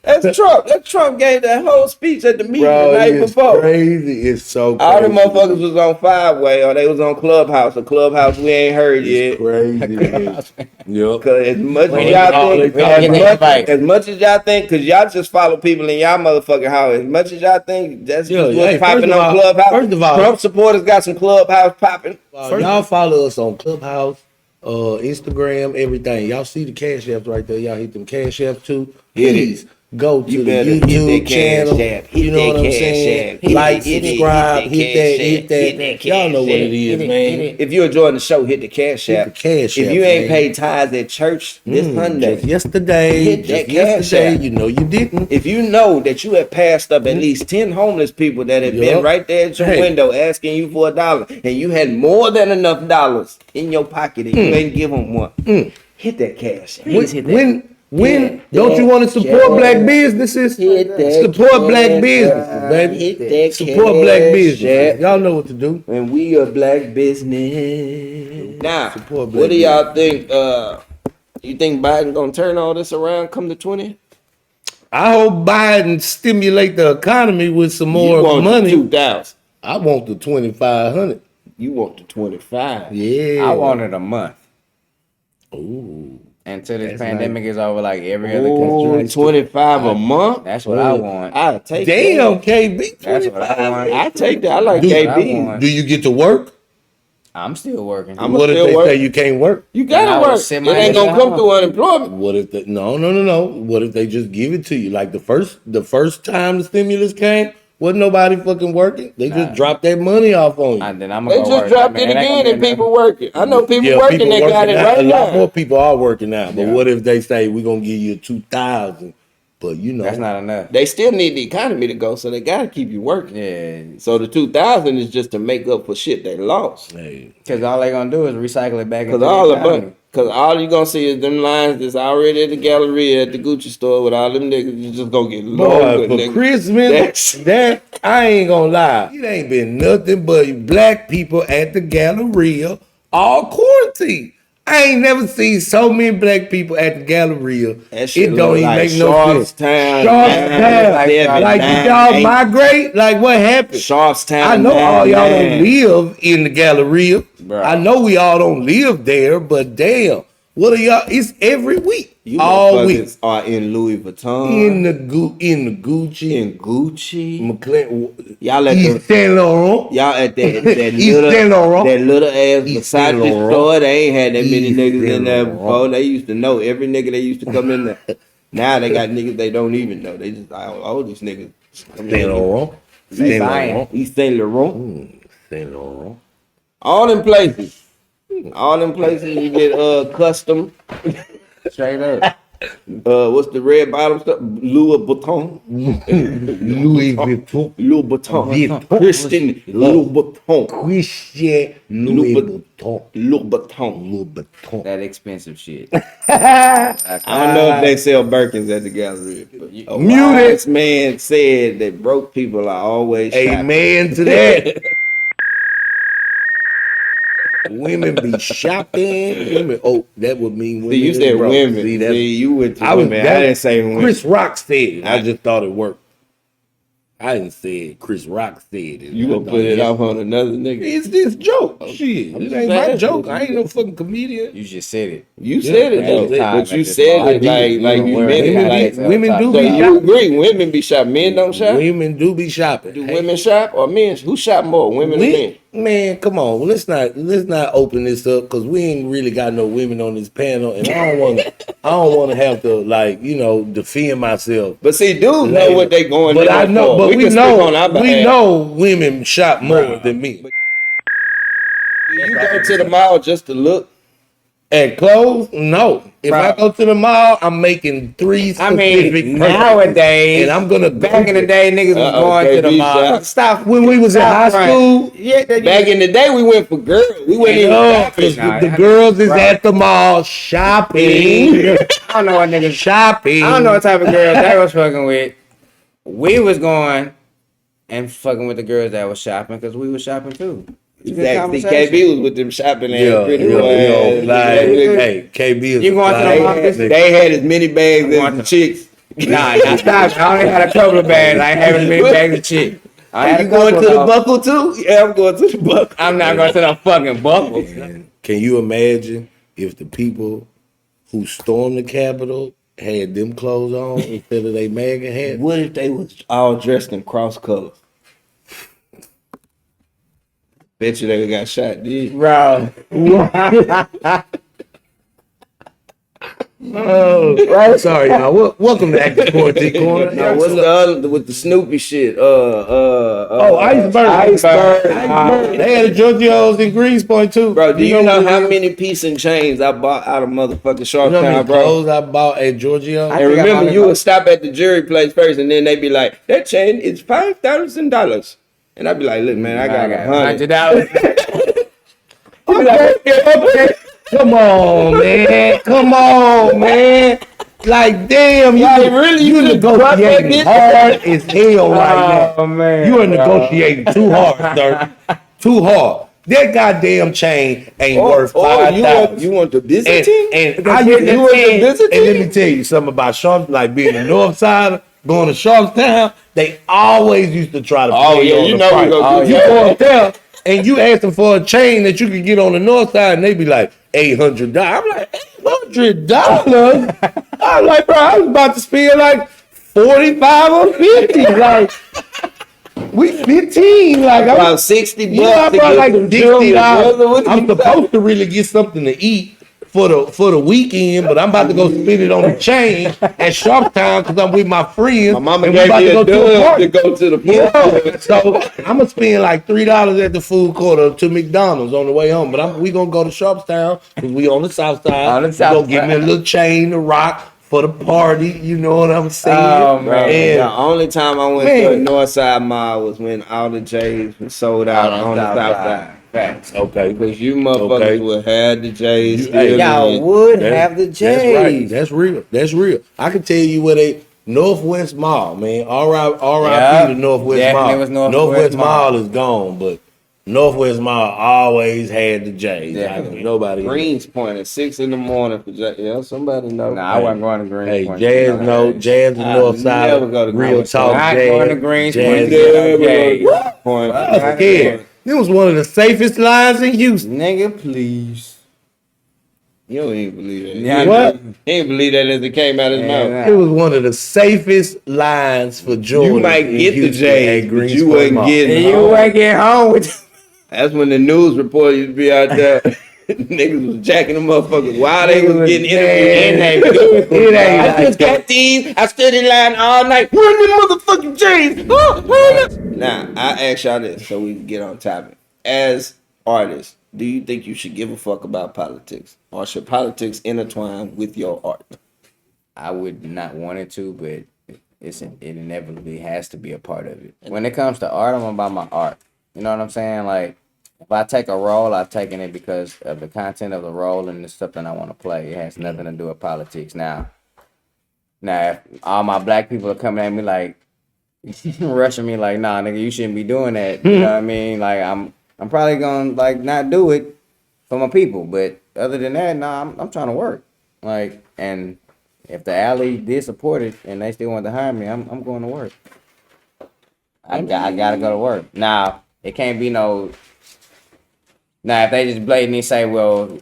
That's Trump. That Trump gave that whole speech at the meeting the night it's before. crazy. It's so crazy. All the motherfuckers was on Five-Way or they was on Clubhouse. A Clubhouse we ain't heard yet. Crazy. Yep. Cause as much We as ain't y'all get think, the invite. as much as y'all think, cause y'all just follow people in y'all motherfucking house. As much as y'all think that's Yeah, just what's hey, popping first of on all- Clubhouse. first of all- Trump supporters got some Clubhouse popping. Y'all follow us on Clubhouse, Instagram, everything. Y'all see the cash apps right there. Y'all hit them cash apps too. Please go to You the better hit YouTube that channel. Cash App. Hit You know that what I'm Cash saying? App. Hit Like, it, hit it, subscribe, hit hit that that, Cash hit App. that. Hit that Y'all know Cash what App. it is, Hit man. If you're enjoying the show, hit the Cash Hit App. the Cash If App, you ain't man. paid tithes at church this Sunday, Just yesterday, hit that just Cash yesterday, App. you know you didn't. If you know that you have passed up at least 10 homeless people that have been Yup. right there at your Hey. window asking you for $1, and you had more than enough dollars in your pocket and you ain't give them one, hit that Cash App. Please hit that. When Hit don't you that want to support Cash black businesses? Hit that Support black Cash businesses, App. baby. Hit that Support black Cash businesses. App. Y'all know what to do. And we a black business. Now, Support black what do y'all think? You think Biden gonna turn all this around come to 20? I hope Biden stimulate the economy with some You more want money. 2,000. I want the 2,500. You want the 25. Yeah. I wanted a month Ooh. until this That's pandemic is over, like every other Oh, country. 25 a month? That's what I want. I'll take Damn, that. KB. That's what I 25. want. I take that. I like Dude, I KB. want. Do you get to work? I'm still working. I'ma What if still they work. say you can't work? You Then I gotta would work. sit It my ain't ass gonna come down. through unemployment. What if they no. What if they just give it to you? Like the first time the stimulus came, wasn't nobody fucking working. They just dropped that money off on you. And then I'm They gonna go just work. dropped I mean, it ain't gonna again be and enough. people working. I know people Yeah, working people that got it now. right A lot now. more people are working now. But Yeah. what if they say we're gonna give you 2,000? But you know, That's not enough. They still need the economy to go, so they gotta keep you working. Yeah, So the 2,000 is just to make up for shit they lost. hey, because all they gonna do is recycle it back into Cause the all economy. you gonna see is them lines that's already at the Galleria at the Gucci store with all them niggas. You just gonna get boy, longer, for nigga. Christmas, that I ain't gonna lie. It ain't been nothing but black people at the Galleria all quarantine. I ain't never seen so many black people at the Galleria. That shit It don't look even like make no sense. Sharpstown, Sharpstown. 9, Like, 7, did y'all 8. migrate? Like, what happened? Sharpstown. I know all y'all 9. don't live in the Galleria. Bruh. I know we all don't live there, but damn, what are y'all? It's every week, You all week motherfuckers are in Louis Vuitton, in the Gucci, in Gucci. McLaren, Y'all at East the Saint Laurent. y'all at that East Saint Laurent. little ass East Saint Versace Laurent. store. They ain't had that many East niggas in Saint there Laurent. before. They used to know every nigga they used to come in there. Now they got niggas they don't even know. They just like, oh, these niggas. Saint Laurent. They Saint buying. Laurent. East Saint Laurent. Saint Laurent. All them places. All them places you get custom. Straight up. What's the red bottom stuff? Louis Vuitton. Louis Vuitton. Louis Vuitton. Vuitton. Christian Louis Vuitton. Christian Louis Vuitton. Louis Vuitton. Louis Vuitton. That expensive shit. I don't know if they sell Birkins at the gallery. But a Mute it. wise man said that broke people are always shopping. Amen to that. Women be shopping. Women. Oh, that would mean women. See, you is said broke. women. See, See, that's, you went to I was. women. that- I didn't say women. Chris Rock said it. I just thought it worked. I didn't say it. Chris Rock said it. You I gonna thought put it off on another nigga. It's this joke. Shit. I'm It just ain't my saying. joke. I ain't no fucking comedian. You just said it. You said it Yeah, though, that's but it. you said it like you Women meant be- it. Like, Women do so be you shopping. agree? Women be shopping. Men don't shop. Women do be shopping. Do women shop or men? Who shop more, women or men? Man, come on. Let's not open this up because we ain't really got no women on this panel, and I don't want to have to defend myself. But see, dudes know what they going. But in I there know, for. but we can speak on our know behalf. women shop more than me. You go to the mall just to look. And clothes, no. If I Right. go to the mall, I'm making three I specific mean, purchases. nowadays, and I'm gonna back in the day, niggas was going to the KB mall. shop. Stop. when we was in Stop high running. school. Yeah, Back in the day, we went for girls. We went even Because shopping. the girls is at the mall shopping. I don't know what niggas. shopping. I don't know what type of girls they was fucking with. We was going and fucking with the girls that was shopping because we was shopping too. It's a good Exactly. conversation. KB was with them shopping Yeah, ass pretty yeah, boys. like, hey, KB is You going to the fly mall? nigga. They had as many bags I want as the to- chicks. Nah, stop. I only had a couple of bags. I ain't having many bags of shit. I had You a going couple to the of- buckle too? Yeah, I'm going to the buckle. I'm not going to the fucking buckle. Can you imagine if the people who stormed the Capitol had them clothes on instead of they MAGA hats? What if they was all dressed in cross colors? Bet you they got shot, dude. Bro. Oh, sorry, y'all. Welcome to Active Quarantine Corner. Now, what's the other with the Snoopy shit? Iceberg. They had a Giorgio's in Greenspoint too. Bro, do you know what how it is? many piece and chains I bought out of motherfucking You Sharp know how Town, many bro? clothes I bought at Giorgio? I And think I remember, bought you it. would stop at the jewelry place first, and then they'd be like, "That chain is $5,000," and I'd be like, "Look, man, I got $100." $100. Come on, man. Come on, man. Like, damn, you really, you you just dropped that negotiating bitch? hard as hell right Oh now. man, You are bro. negotiating too hard, sir. Too hard. That goddamn chain ain't worth $5,000. you want the Byzantine? And I used to You want the and Byzantine? let me tell you something about Sharp, like being a North Sider, going to Sharpstown, they always used to try to Oh, play yeah, on you the know we price. gonna You get go that. up there and you ask them for a chain that you could get on the North Side, and they be like $800. I'm like, $800? I'm like, bro, I was about to spend like 45 or 50. Like, we 15. Like, I'm About $60 you know, I to brought get like some $60. jewelry, brother. What I'm you supposed to really get something to eat for the weekend, but I'm about to go spend it on the chain at Sharpstown because I'm with my friends. My mama and we gave about me to a go to a dub party. to go to the pool. Yeah. So I'm gonna spend like $3 at the food court or to McDonald's on the way home. But we gonna go to Sharpstown because we on the south side. On the We south gonna get me a side. little chain to rock for the party. You know what I'm saying? Oh, Bro, man. the only time I went Man. to a Northside Mall was when all the J's was sold out on the South Side. Facts. Okay. Because you motherfuckers Okay. would have the J's You- still hey, Y'all in. would That- have the That's right. J's. That's real. That's real. I can tell you where they Northwest Mall, man. R.I.P. Yeah, to Northwest definitely Mall. was Northwest Mall Mall. is gone, but Northwest Mall always had the J's. Definitely. Nobody. Greens Point at 6 in the morning for J. Yeah, somebody know. Nah, I wasn't going to Green Hey, Point. Jazz, no, Jazz the I North Side. never go to Real Green talk, Not Jazz. going to Greens Jazz. Point. Never go Jazz. to Greens Point. I'm scared. It was one of the safest lines in Houston. Nigga, please. You don't even believe that. Yeah, What? He ain't believe that as it came out his Yeah, mouth. nah. It was one of the safest lines for Jordan. You might in get the Houston J's, at but Greens you Point wasn't Mall. getting And you home. ain't get home with That's when the news reporter used to be out there. Niggas was jacking them motherfuckers while they was getting interviewed. It ain't I like just got these. I stood in line all night. Run them motherfucking J's. Now, I ask y'all this so we can get on topic. As artists, do you think you should give a fuck about politics? Or should politics intertwine with your art? I would not want it to, but it inevitably has to be a part of it. When it comes to art, I'm about my art. You know what I'm saying? Like, if I take a role, I've taken it because of the content of the role and the stuff that I want to play. It has nothing to do with politics. Now, if all my black people are coming at me like, rushing me like, nah, nigga, you shouldn't be doing that. You know what I mean? Like, I'm probably gonna like not do it for my people. But other than that, nah, I'm trying to work. Like, and if the alley did support it and they still want to hire me, I'm going to work. I gotta go to work. Now, it can't be no. Now, if they just blatantly say, well,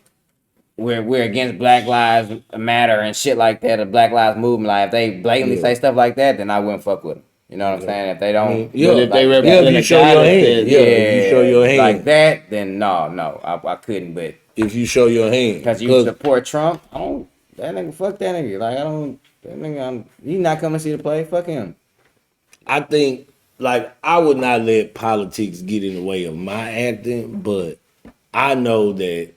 we're against Black Lives Matter and shit like that, or Black Lives Movement, like if they blatantly say stuff like that, then I wouldn't fuck with them. You know what I'm saying? If they don't, Yeah, But if they yeah, represent if you a show guy your that hand. says, Yeah, if you show your hand. like that, then no, I couldn't. But If you show your hand. because you support Trump, I don't. That nigga, fuck that nigga. Like I don't. That nigga, you not coming to see the play? Fuck him. I think, like, I would not let politics get in the way of my acting, but I know that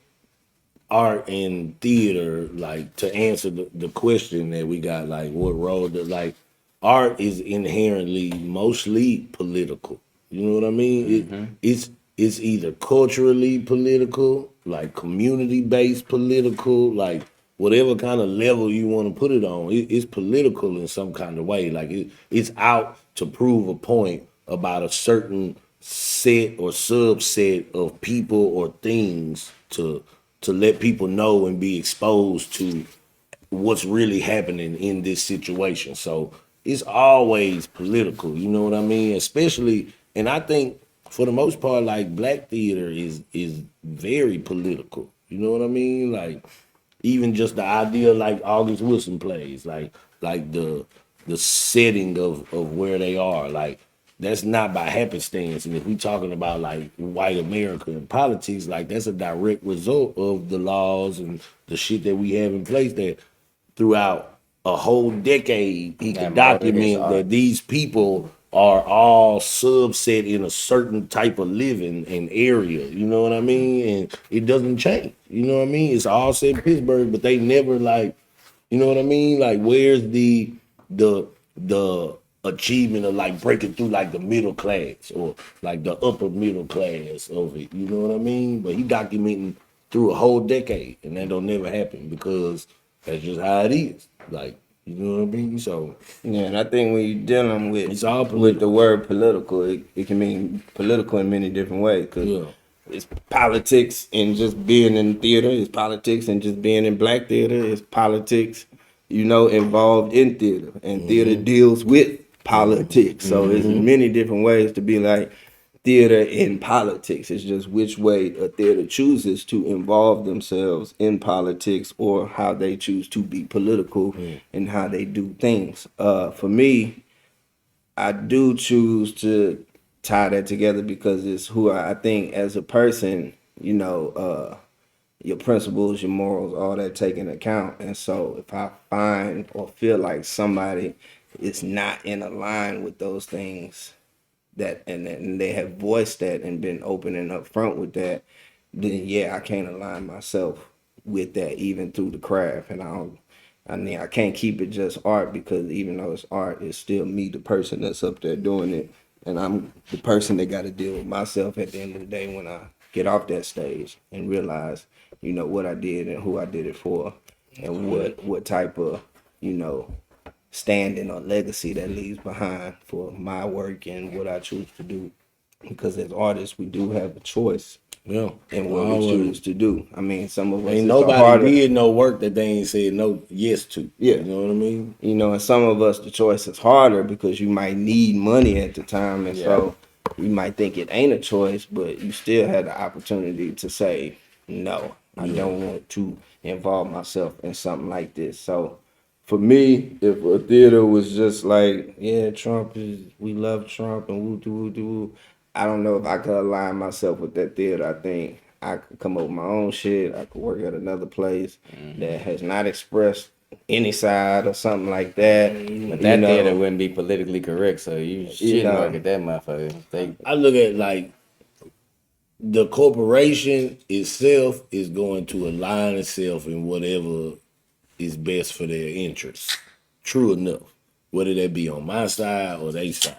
art and theater, like, to answer the question that we got, like, what role does, like, art is inherently mostly political. You know what I mean? It's either culturally political, like community-based political, like whatever kind of level you want to put it on. It's political in some kind of way. Like it's out to prove a point about a certain set or subset of people or things to let people know and be exposed to what's really happening in this situation. So it's always political, you know what I mean? Especially, and I think for the most part, like black theater is very political. You know what I mean? Like even just the idea like August Wilson plays, like the setting of where they are, like that's not by happenstance. And if we talking about like white America and politics, like that's a direct result of the laws and the shit that we have in place that throughout a whole decade, he can And mold his document art. that these people are all subset in a certain type of living and area. You know what I mean? And it doesn't change. You know what I mean? It's all set in Pittsburgh, but they never like, you know what I mean? Like, where's the achievement of like breaking through like the middle class or like the upper middle class of it? You know what I mean? But he documenting through a whole decade, and that don't never happen because that's just how it is. Like, you know what I mean? So Yeah, and I think when you're dealing with It's all with the word political, it can mean political in many different ways. Cause Yeah. it's politics and just being in theater. It's politics and just being in black theater. It's politics, involved in theater, and theater deals with politics. So it's many different ways to be like theater in politics. It's just which way a theater chooses to involve themselves in politics or how they choose to be political and how they do things. For me, I do choose to tie that together because it's who I think as a person, your principles, your morals, all that take into account. And so if I find or feel like somebody is not in a line with those things, that and they have voiced that and been open and upfront with that, then yeah, I can't align myself with that even through the craft. And I can't keep it just art because even though it's art, it's still me, the person that's up there doing it. And I'm the person that got to deal with myself at the end of the day when I get off that stage and realize, what I did and who I did it for and what type of, standing or legacy that leaves behind for my work and what I choose to do. Because as artists, we do have a choice yeah. in what we Always. choose to do. I mean, some of us Ain't it's nobody harder. did no work that they ain't said no yes to. Yeah. You know what I mean? And some of us the choice is harder because you might need money at the time, and so you might think it ain't a choice, but you still had the opportunity to say no. I don't want to involve myself in something like this. So for me, if a theater was just like, yeah, we love Trump and woo doo woo doo woo, I don't know if I could align myself with that theater. I think I could come up with my own shit. I could work at another place that has not expressed any side or something like that. But that theater wouldn't be politically correct, so you shouldn't work at that motherfucker. I look at like the corporation itself is going to align itself in whatever is best for their interests. True enough. Whether that be on my side or their side.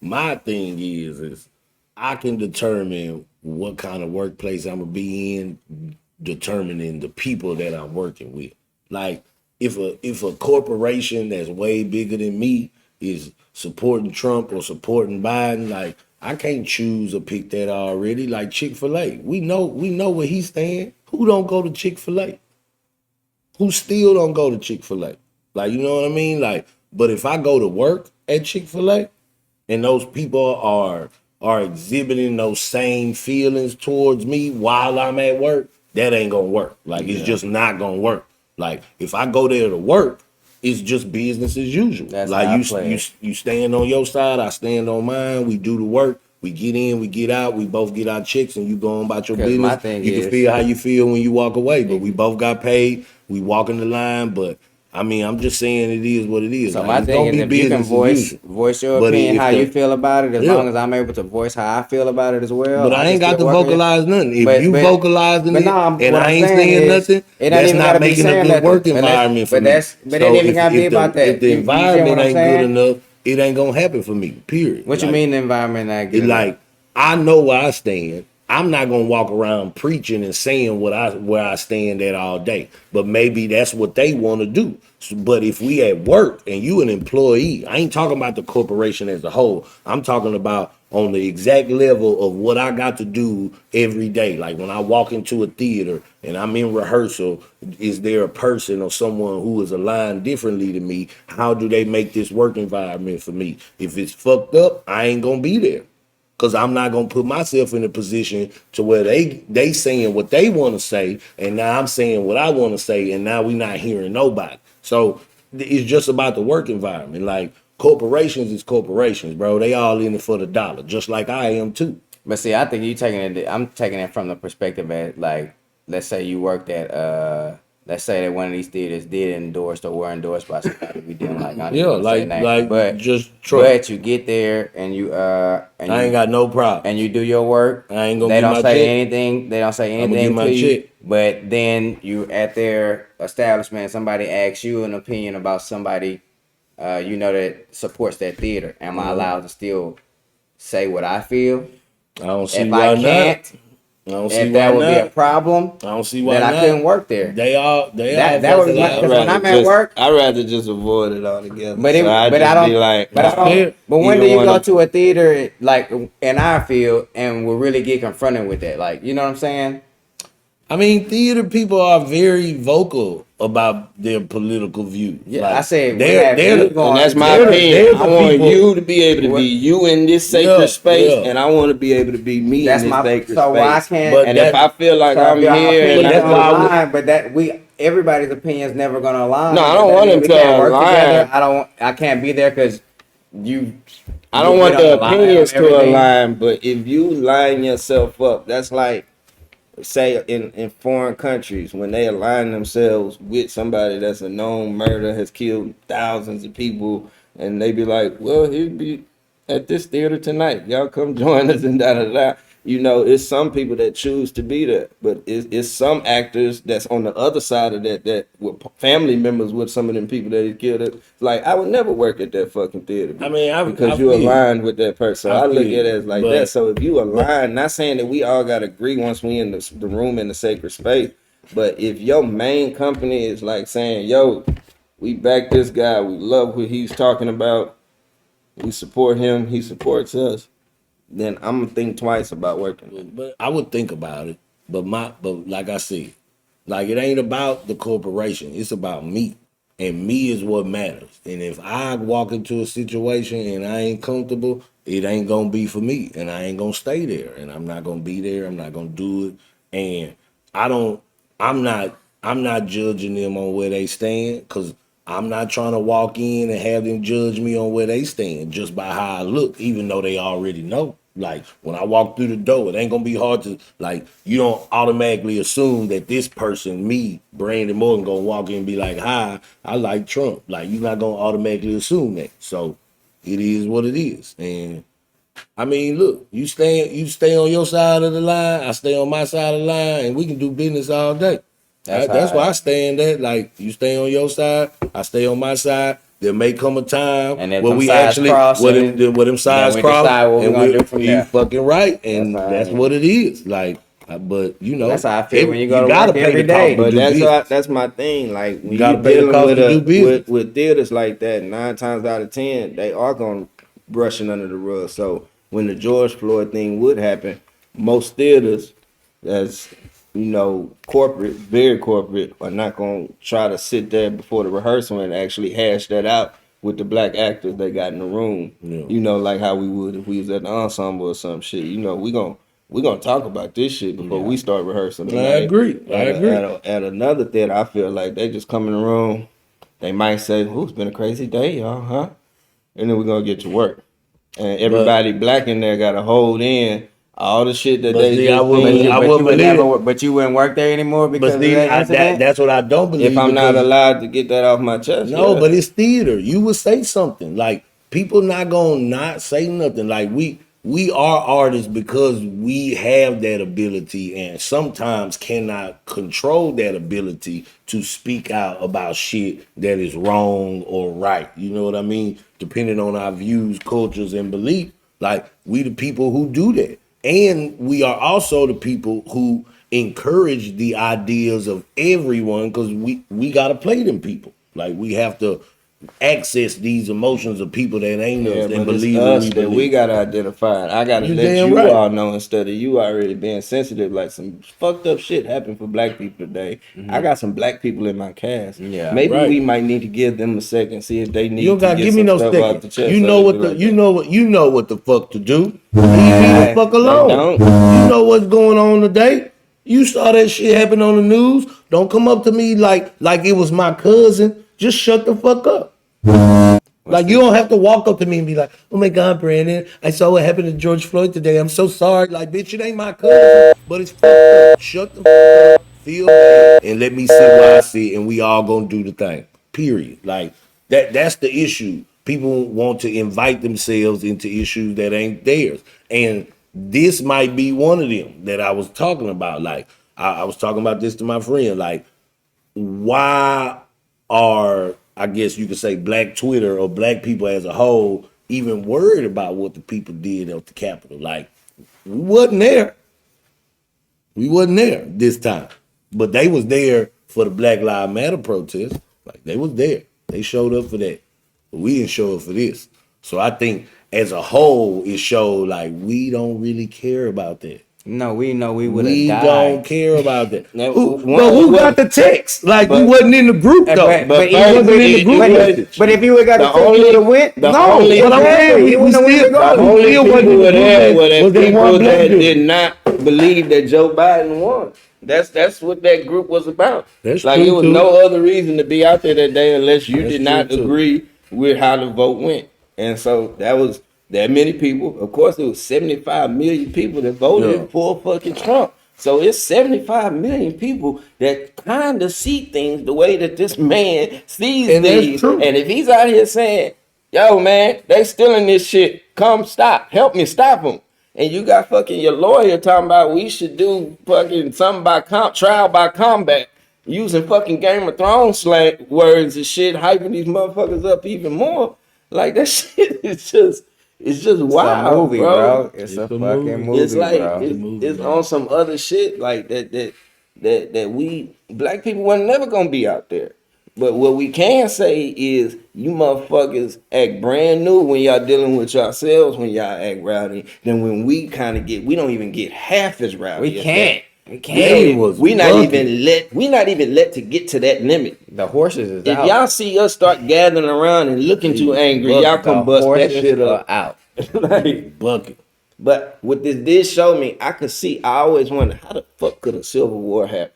My thing is I can determine what kind of workplace I'm gonna be in, determining the people that I'm working with. Like if a corporation that's way bigger than me is supporting Trump or supporting Biden, like I can't choose or pick that already. Like Chick-fil-A. We know where he's staying. Who don't go to Chick-fil-A? Who still don't go to Chick-fil-A? Like, you know what I mean? Like, but if I go to work at Chick-fil-A and those people are exhibiting those same feelings towards me while I'm at work, that ain't gonna work. Like, it's just not gonna work. Like, if I go there to work, it's just business as usual. That's like how I play you stand on your side, I stand on mine. We do the work. We get in, we get out. We both get our checks, and you go on about your 'Cause business. my thing You can is- feel how you feel when you walk away, but we both got paid. We walk in the line, but I mean, I'm just saying it is what it is. So Like, my it's thing gonna is, be if you can business as usual. voice your But opinion, if how the- you feel about it, as Yeah. long as I'm able to voice how I feel about it as well. But I ain't got to vocalize nothing. If you vocalizing but it nah, and what I I'm ain't saying saying is, nothing, it ain't that's even not gotta be making a saying good nothing. work But that's- environment for but me. that's- but it ain't even gotta be if about that. If the You see what environment I'm ain't saying? good enough, it ain't gonna happen for me. Period. What you Like, mean the environment not It good? like I know where I stand. I'm not gonna walk around preaching and saying where I stand at all day. But maybe that's what they want to do. But if we at work and you an employee, I ain't talking about the corporation as a whole. I'm talking about on the exact level of what I got to do every day. Like when I walk into a theater and I'm in rehearsal, is there a person or someone who is aligned differently to me? How do they make this work environment for me? If it's fucked up, I ain't gonna be there. Cause I'm not gonna put myself in a position to where they saying what they want to say, and now I'm saying what I want to say, and now we not hearing nobody. So it's just about the work environment. Like corporations is corporations, bro. They all in it for the dollar, just like I am too. But see, I think you taking it. I'm taking it from the perspective at like, let's say you worked at let's say that one of these theaters did endorse or were endorsed by somebody we didn't like. I don't Yeah, even wanna say names, like but just Trump. but you get there and you I ain't got no problem. and you do your work. I ain't gonna They get don't my say check. anything. They don't say I'ma get anything my to you. check. But then you at their establishment, somebody asks you an opinion about somebody, that supports that theater. Am I allowed to still say what I feel? I don't see If why I not. can't, I don't see if why that would be a not. problem, I don't see why then not. I couldn't work there. They are. That would be my- I'd Because when rather I'm at just- work- I'd rather just avoid it altogether. But So I'd I just don't. be like, but I don't. fair. But when Even do you when go I'm- to a theater like in our field and will really get confronted with that? Like, you know what I'm saying? I mean, theater people are very vocal about their political views. Yeah, Like, I said they're the- and that's my they're opinion. the I want people- you to be able to be you in this sacred Yeah, space, yeah. and I want to be able to be me That's in this my. sacred So why space. can't? But And that- if I feel like so I'm if your here, opinions and that's don't why I would- align, but that everybody's opinions never gonna align. No, I But don't that want means them we to can't work align. together. I can't be there because you. I don't you want get the on line opinions on to everything. align, but if you line yourself up, that's like, say, in foreign countries, when they align themselves with somebody that's a known murder, has killed thousands of people, and they be like, well, he'll be at this theater tonight. Y'all come join us and da da da. You know, it's some people that choose to be there, but it's some actors that's on the other side of that were family members with some of them people that he killed. It's like, I would never work at that fucking theater. I mean, because I you feel you. aligned with that person. So I I look feel at it you, as like but- that. So if you align, not saying that we all got to agree once we in the room in the sacred space, but if your main company is like saying, yo, we back this guy, we love what he's talking about, we support him, he supports us, then I'm gonna think twice about working. But I would think about it. But like I said, like it ain't about the corporation. It's about me. And me is what matters. And if I walk into a situation and I ain't comfortable, it ain't gonna be for me. And I ain't gonna stay there. And I'm not gonna be there. I'm not gonna do it. And I'm not judging them on where they stand, because I'm not trying to walk in and have them judge me on where they stand just by how I look, even though they already know. Like when I walk through the door, it ain't gonna be hard to, like, you don't automatically assume that this person, me, Brandon Morgan, gonna walk in and be like, hi, I like Trump. Like, you're not gonna automatically assume that. So it is what it is. And I mean, look, you stay on your side of the line, I stay on my side of the line, and we can do business all day. That's why I stand at. Like, you stay on your side, I stay on my side. There may come a time And if where them we sides actually, cross, where and them sides we cross, decide what we and gonna do from you there. fucking right, and That's that's fine. what it is. Like, but you know, That's how I feel when you go to gotta work pay every the cost day. to But do that's business. that's my thing. Like when You gotta you're pay the dealing cost with to do business. with theaters like that, 9 times out of 10, they are gonna brush it under the rug. So when the George Floyd thing would happen, most theaters, that's corporate, very corporate, are not gonna try to sit there before the rehearsal and actually hash that out with the black actors they got in the room. Yeah. Like how we would if we was at the ensemble or some shit. We gonna talk about this shit before we start rehearsing. I tonight. agree. I agree. At another theater, I feel like they just come in the room. They might say, "Ooh, it's been a crazy day, y'all, huh?" And then we're gonna get to work. And everybody black in there got to hold in all the shit that But they see, just I wouldn't- seen. I But wouldn't you would believe never, it. but you wouldn't work there anymore because But of see, that incident? that's what I don't believe. If I'm not because- allowed to get that off my chest, No, yeah. but it's theater. You would say something. Like, people not gonna not say nothing. Like, we are artists because we have that ability, and sometimes cannot control that ability to speak out about shit that is wrong or right. You know what I mean? Depending on our views, cultures, and belief. Like, we the people who do that. And we are also the people who encourage the ideas of everyone, because we gotta play them people. Like, we have to access these emotions of people that ain't us Yeah, and but it's believe what us we that we believe. gotta identify it. I gotta You let damn you right. all know instead of you already being sensitive. Like some fucked up shit happened for black people today. I got some black people in my cast. Yeah, maybe right. we might need to give them a second, see if they need You don't to gotta get give me some no stuff out the stick. chest. You so know they what be the like you that. know what the fuck to do. Leave me the fuck alone. don't. You know what's going on today. You saw that shit happen on the news. Don't come up to me like it was my cousin. Just shut the fuck up. Like, you don't have to walk up to me and be like, "Oh my God, Brandon, I saw what happened to George Floyd today. I'm so sorry." Like, bitch, it ain't my cousin, but it's fucked up. Shut the fuck up. feel bad and let me sit where I sit, and we all gonna do the thing. Period. Like that's the issue. People want to invite themselves into issues that ain't theirs, and this might be one of them that I was talking about. Like I was talking about this to my friend. Like, why are, I guess you could say, Black Twitter or Black people as a whole even worried about what the people did at the Capitol? Like, we wasn't there. We wasn't there this time, but they was there for the Black Lives Matter protest. Like, they was there. They showed up for that. But we didn't show up for this. So I think as a whole, it showed like we don't really care about that. No, we know we would We have don't died. care about that. Now, But who got the text? Like, we wasn't in the group though. But We wasn't in the group message. But if you would got The the text, you would have went. the No, only but I'm saying we wouldn't still, have The gone. only still people wasn't in the were group there message. were the Was there people one black that dude? did not believe that Joe Biden won. That's what that group was about. That's like true, it was too. no other reason to be out there that day unless you That's did not true, too. agree with how the vote went. And so that was that many people. Of course, it was 75 million people that voted Yeah. for fucking Trump. So it's 75 million people that kind of see things the way that this man sees And that's things. true. And if he's out here saying, yo, man, they stealing this shit. Come stop. Help me stop them. And you got fucking your lawyer talking about we should do fucking something by trial by combat, using fucking Game of Thrones slang words and shit, hyping these motherfuckers up even more. Like that shit is just, it's just It's wild, a movie, bro. It's a It's a fucking movie. movie, It's like bro. it's on some other shit like that we black people were never gonna be out there. But what we can say is you motherfuckers act brand new when y'all dealing with yourselves, when y'all act rowdy, then when we kind of we don't even get half as rowdy. We as can't. that. We We can't. They don't- was we not bucket. even let to get to that limit. The horses is If out. y'all see us start gathering around and looking too angry, y'all The come bust that horses shit are up. out. Like, Bucket. but what this did show me, I could see. I always wondered how the fuck could a civil war happen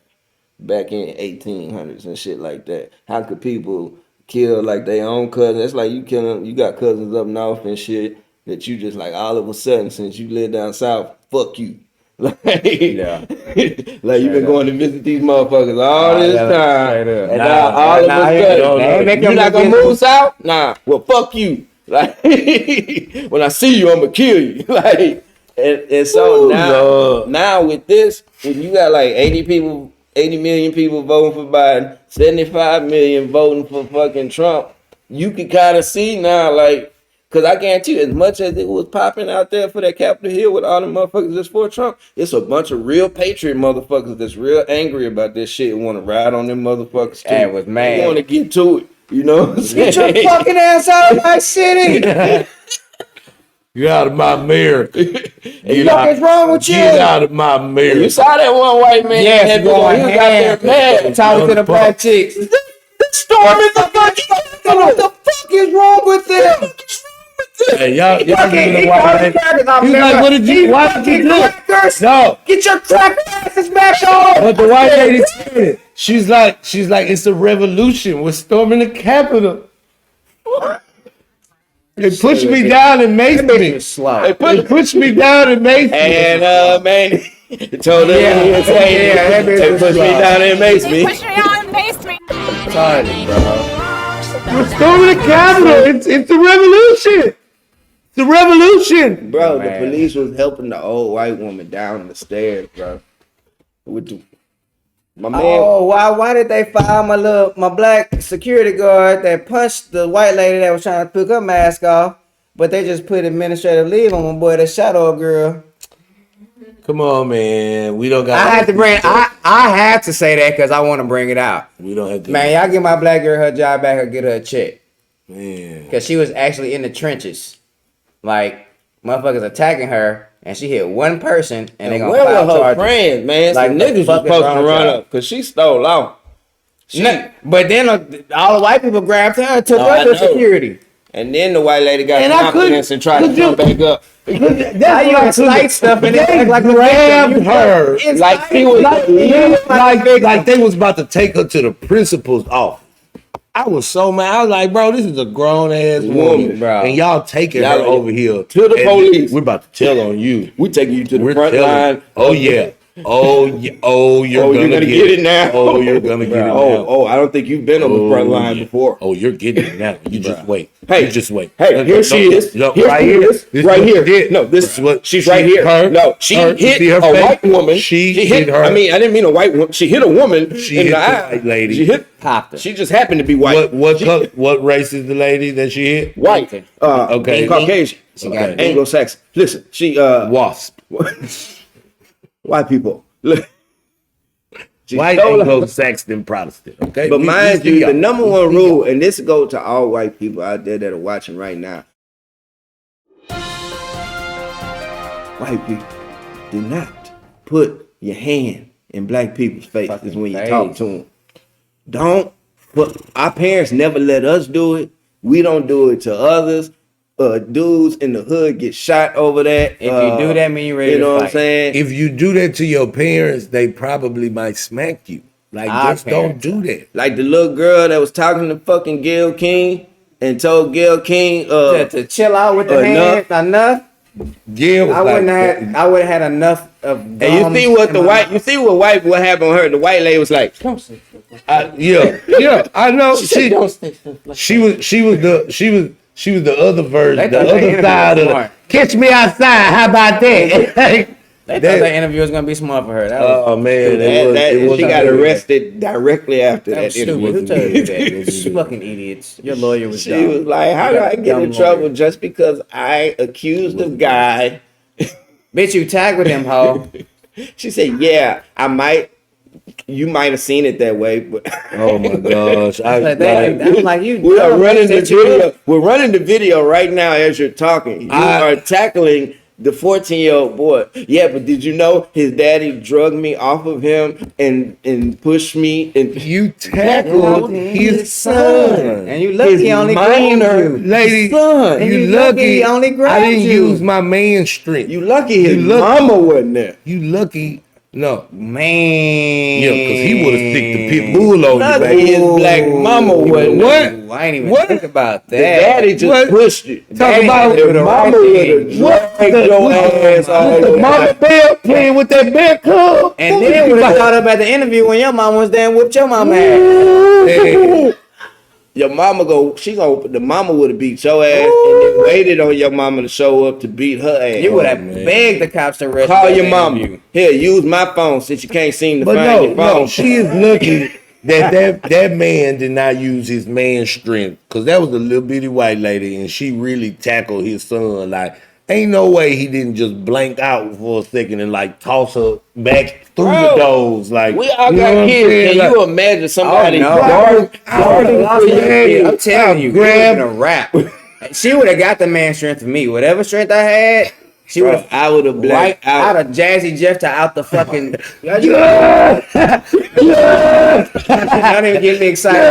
back in 1800s and shit like that. How could people kill like their own cousins? It's like you killing. You got cousins up north and shit that you just like all of a sudden since you live down south, fuck you. Like, Yeah. like you've been going to visit these motherfuckers all this Straight time, up. and Nah, now all nah, of a yeah, sudden they ain't make you them not gonna visit- move south? Nah. Well, fuck you. Like when I see you, I'm gonna kill you. Like and so Ooh, now Lord. now with this, when you got like 80 million people voting for Biden, 75 million voting for fucking Trump, you can kind of see now, like, cause I guarantee you, as much as it was popping out there for that Capitol Hill with all the motherfuckers that's for Trump, it's a bunch of real patriot motherfuckers that's real angry about this shit and want to ride on them motherfuckers too. And was mad. They want to get to it. You know what I'm saying? Get your fucking ass out of my city. Get out of my America. Get What is wrong with you? Get out of my America. You saw that one white man? Yes, that going he was out there ham. mad. Talking to the black chicks. Storming the fucking What the fuck is wrong with them? Hey, y'all He give me the called white the lady. crackers out He was there. like, what did you, why did you do it? Crackers. No. Get your crack asses back on. But the white lady said it. She's like, it's a revolution. We're storming the Capitol. They pushed me down and maced me. Slow. They pushed me down and maced me. And man, told them Yeah, he was saying, yeah, that bitch they was pushed me wild. down and maced They me. pushed me out and maced me. Tiny, bro. We're storming the Capitol. It's a revolution. It's a revolution. Bro, Man. the police was helping the old white woman down the stairs, bro. With the, my man, Oh, why did they fire my black security guard that punched the white lady that was trying to pick her mask off? But they just put administrative leave on my boy, that shadow girl. Come on, man. We don't got. I had to had to say that because I want to bring it out. We don't have to. Man, y'all give my black girl her job back or get her a check. Man. Because she was actually in the trenches. Like, motherfuckers attacking her, and she hit one person, and they and gonna where file were her charges. friends, man? Like, Some the niggas was fuck is supposed wrong to with run y'all? up because she stole off. But then all the white people grabbed her and took No, I her to know. security. And then the white lady got And I confidence and tried to could you- come back up. How you gonna slight stuff and They act like a grabbed victim? her Like she was like they was about to take her to the principal's office. I was so mad. I was like, bro, this is a grown ass woman, bro. and y'all taking Y'all her over here to the and police. We're about to tell on you. We taking you to the We're front telling- line. Oh yeah. You're gonna get it now. Oh, you're gonna get it now. Oh, I don't think you've been on the front line yeah. before. Oh, you're getting it now. You just wait. Hey, you just wait. Hey, here she is. No, Here right she here. is. This Right what here. she did. No, this is what she's right here. No, she her, hit see her a face? white woman. She hit her. I mean, I didn't mean a white woman. She hit a woman She in hit the the eye. white lady. She hit. Popped her. She just happened to be white. What color? What race is the lady that she hit? White. Okay. Caucasian. She got it. Anglo-Saxon. Listen, she Wasp. white people. Look. She White stole her- Anglo-Saxon Protestant. Okay. But We mind see you, y'all. the number one rule, and this goes to all white people out there that are watching right now. White people, do not put your hand in black people's faces Fucking when you face. talk to them. Don't. But our parents never let us do it. We don't do it to others. Dudes in the hood get shot over that. If you do that, mean you ready you to know what I'm fight. saying? If you do that to your parents, they probably might smack you. Like, Our just don't parents. do that. Like the little girl that was talking to fucking Gail King and told Gail King, To chill out with the Enough. hand enough. Gail was I wouldn't like, have. I would have had enough of. and you see what the white, what happened with her. The white lady was like, yeah, I know. She don't say stuff like She was the other version, They the thought that other interview side was of smart. catch me outside. How about that? They thought that interview was gonna be smart for her. That was, Oh man, she got arrested directly after that was that stupid. Who interview. told you that? You fucking idiots. Your lawyer was She dumb. was like, how did I get in Dumb trouble lawyer. just because I accused a guy? Bitch, you tackled him, ho. She said, yeah, you might have seen it that way, but Oh my gosh, Like that, I'm like you. we are dumb, running the bitch, you video. We're running the video right now as you're talking. You are tackling the 14-year-old boy. Yeah, but did you know his daddy drugged me off of him and pushed me and you tackled his son. And you lucky he only minor grabbed you. Lady, son. And you you lucky. lucky he only I grabbed didn't you. use my man strength. You lucky his You lucky. mama wasn't there. You lucky. No. Man. Yeah, because he would have stick the pit bull on you, Lucky baby. his black mama wasn't there. Ooh, I ain't even What? think about that. The daddy just What? pushed you. Talk about the the mama right would thing. have dragged your ass all The over. mama bear playing with that bear cub. And then would have caught up at the interview when your mom was there and whooped your mama ass. Hey, Your mama the mama would have beat your ass and then waited on your mama to show up to beat her ass. You would have man. begged the cops to arrest Call you at your the mama. interview. Here, use my phone since you can't seem to but find your phone. no, she is lucky that man did not use his man strength, because that was a little bitty white lady and she really tackled his son. Like, ain't no way he didn't just blank out for a second and like toss her back through Bro, the doors. Like, We all you know what got I'm kids. saying? Can Like, you imagine somebody no. darting I'm telling you, grab- grab a rap. She would have got the man strength from me. Whatever strength I had, she would have I would have right blacked out out. of Jazzy Jeff to out the fucking. Don't even get me excited.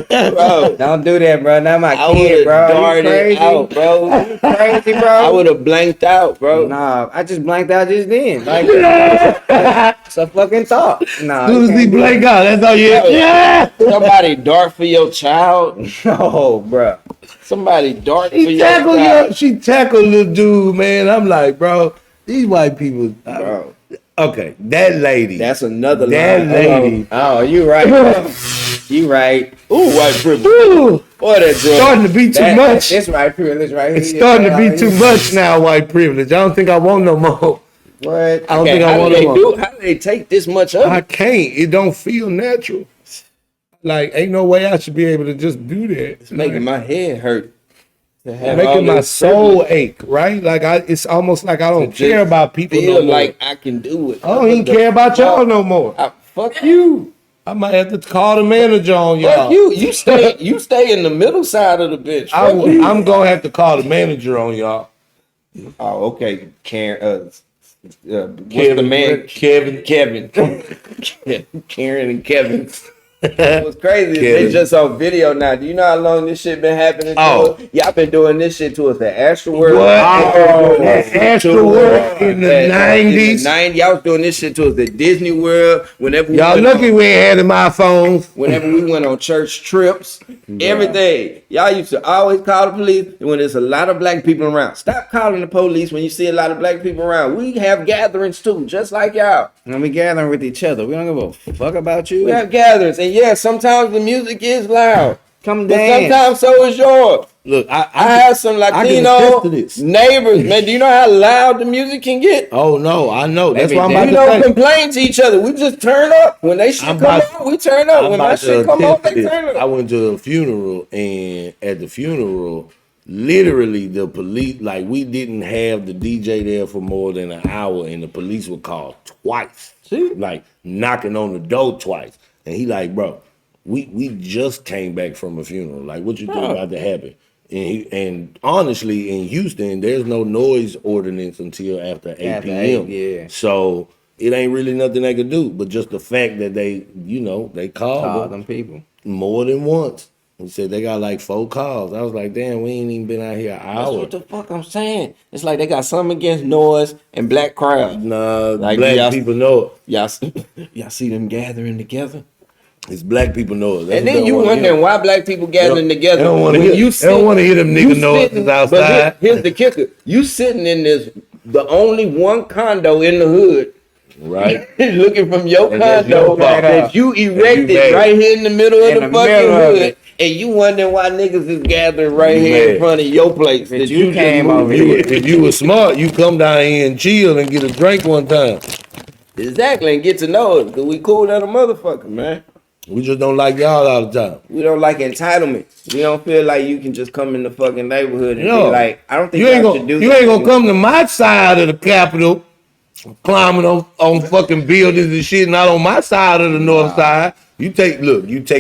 Bro, Don't do that, bro. Not my I would kid, have bro. You darted crazy? out, bro. You crazy, bro. I would have blanked out, bro. Nah, I just blanked out just then. Like, it's a fucking thought. Nah, as soon as he blank out, that's all you hear. Yeah. Somebody dart for your child. no, bro. Somebody dart for She your tackled child. she tackled little dude, man. I'm like, bro, these white people. Bro, Okay, that lady. that's another that line. lady. Oh, you right. You right. Ooh, white privilege. Ooh, Boy, that drug. starting to be too much. It's right privilege right here. It's starting to be too much now, white privilege. I don't think I want no more. What? I don't Okay, think I how want do no they more. do? How do they take this much of I it? can't. It don't feel natural. Like, ain't no way I should be able to just do that. It's making my head hurt. To have all Making my this soul privilege. ache, right? Like, it's almost like I don't To care just about people no Feel more. like I can do it. I don't even care about y'all no more. Fuck you. I might have to call the manager on Fuck y'all. you. You stay in the middle side of the bitch. Fuck you. I'm gonna have to call the manager on y'all. Oh, okay. Karen. What's the man? Kevin. Kevin. Karen and Kevin. What's crazy is Kevin. they just on video now. Do you know how long this shit been happening to us? Y'all been doing this shit to us at Astroworld. What? At Astroworld in the 90s? Y'all was doing this shit to us at Disney World. Whenever we Y'all went lucky on, we ain't had them iPhones. whenever we went on church trips, everything. Y'all used to always call the police when there's a lot of black people around. Stop calling the police when you see a lot of black people around. We have gatherings too, just like y'all. And we gathering with each other. We don't give a fuck about you. We have gatherings, and yeah, sometimes the music is loud. Come But dance. sometimes so is yours. Look, I have some I can Latino attest to this. neighbors, man. Do you know how loud the music can get? Oh no, I know. That's Maybe why I'm they- about We to don't say. complain to each other. We just turn up. When they shit I'm come about- on, we turn up. I'm When that about to shit come on, attest to they this. turn I up. went to a funeral, and at the funeral, literally the police, like we didn't have the DJ there for more than an hour, and the police were called twice. Like knocking on the door twice. And he like, bro, we just came back from a funeral. Like, what you think about to happen? And honestly, in Houston, there's no noise ordinance until after 8 After p.m. 8, yeah. So it ain't really nothing they could do. But just the fact that they, they Call called them people. more than once. He said they got like 4 calls. I was like, damn, we ain't even been out here an That's hour. what the fuck I'm saying. It's like they got something against noise and black crowds. Nah, Like, black y'all- people know it. Y'all see them gathering together? It's black people know it. That's And what then they you wanna wondering hear. why black people gathering They together. don't wanna when hear- they don't wanna hear them you nigga noises sitting- outside. But here's the kicker. You sitting in the only one condo in the hood, Right? looking from your And that's condo your fault. that you erected mad. right here in the middle of In the the fucking middle of hood. it. And you wondering why niggas is gathering right You here in mad. front of your place that you you came just over moved here. in. If you were smart, you come down here and chill and get a drink one time. Exactly, and get to know us, because we cool than a motherfucker, man. We just don't like y'all all the time. We don't like entitlement. We don't feel like you can just come in the fucking neighborhood and No. be like, I don't think You ain't y'all gonna should do you that. ain't gonna come to my side of the Capitol climbing on fucking buildings and shit, not on my side of the north side. You take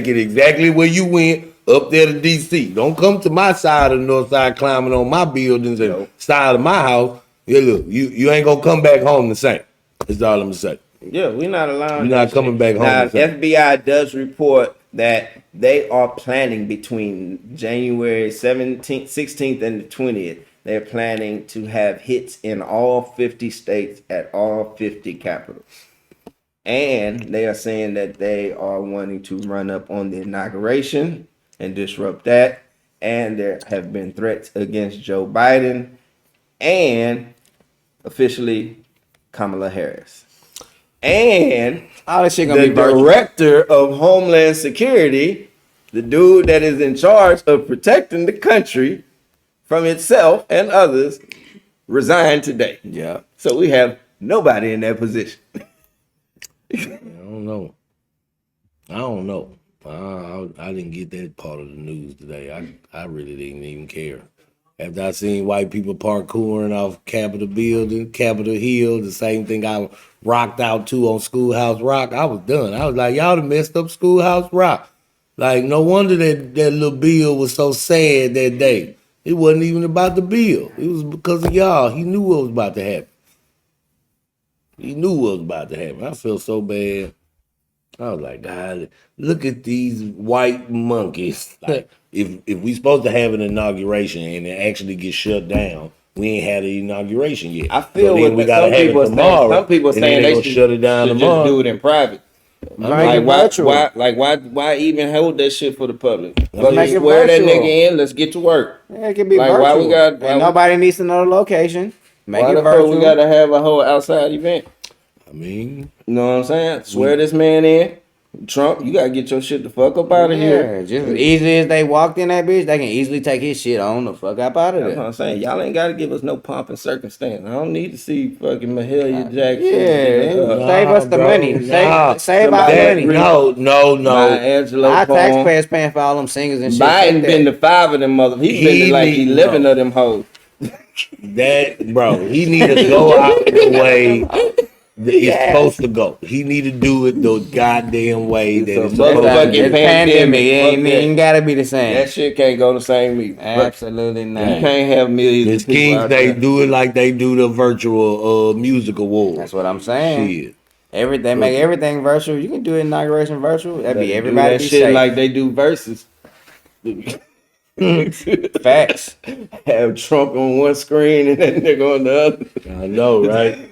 it exactly where you went up there to DC. Don't come to my side of the north side climbing on my buildings and Nope. side of my house. Yeah, look, you ain't gonna come back home the same. That's all I'm gonna say. Yeah, we're not allowing You're not that coming shit. back home Now, the same. FBI does report that they are planning between January 17th, 16th, and the 20th. They're planning to have hits in all 50 states at all 50 capitals. And they are saying that they are wanting to run up on the inauguration and disrupt that. And there have been threats against Joe Biden and officially Kamala Harris. And All this shit gonna the be virtual. director of Homeland Security, the dude that is in charge of protecting the country from itself and others, resigned today. Yeah. So we have nobody in that position. I don't know. I didn't get that part of the news today. I really didn't even care. After I seen white people parkouring off Capitol Building, Capitol Hill, the same thing I rocked out to on Schoolhouse Rock, I was done. I was like, y'all done messed up Schoolhouse Rock. Like, no wonder that little bill was so sad that day. It wasn't even about the bill. It was because of y'all. He knew what was about to happen. I felt so bad. I was like, God, look at these white monkeys. Like, if we supposed to have an inauguration and it actually gets shut down, we ain't had an inauguration yet. I feel So then what some people are saying. Some people are and then saying they gonna should shut it down should tomorrow. just do it in private. Make it virtual. Why even hold that shit for the public? Let's Let's make it swear that virtual. nigga in. Let's get to work. Yeah, it can be Like, virtual. why we got- why and we- nobody needs to know the location. Make Why it the fuck virtual. we gotta have a whole outside event? I mean, You know what I'm saying? Swear this man in. Trump, you gotta get your shit the fuck up out of here. Just as easily as they walked in that bitch, they can easily take his shit on the fuck up out of That's what there. I'm saying. Y'all ain't gotta give us no pomp and circumstance. I don't need to see fucking Mahalia Jackson. Yeah, save us the bro. money. Nah. Save our Somebody- money. no. Maya Angelou Our poem. taxpayers paying for all them singers and shit. Biden Fuck been that. to 5 of them mother. He been He to like need- 11 no. of them hoes. That, bro, he need to go out the way that it's supposed to go. He need to do it the goddamn way that It's it's a supposed motherfucking to It's go. pandemic. It Fuck ain't that. even gotta be the same. That shit can't go the same either. Absolutely You not. can't have millions Miss of people Kings, out they there. do it like they do the virtual music award. That's what I'm saying. Shit. They make everything virtual. You can do inauguration virtual. That'd be Do everybody that be shit safe. like they do versus. Facts. Have Trump on one screen and that nigga on the other. I know, right?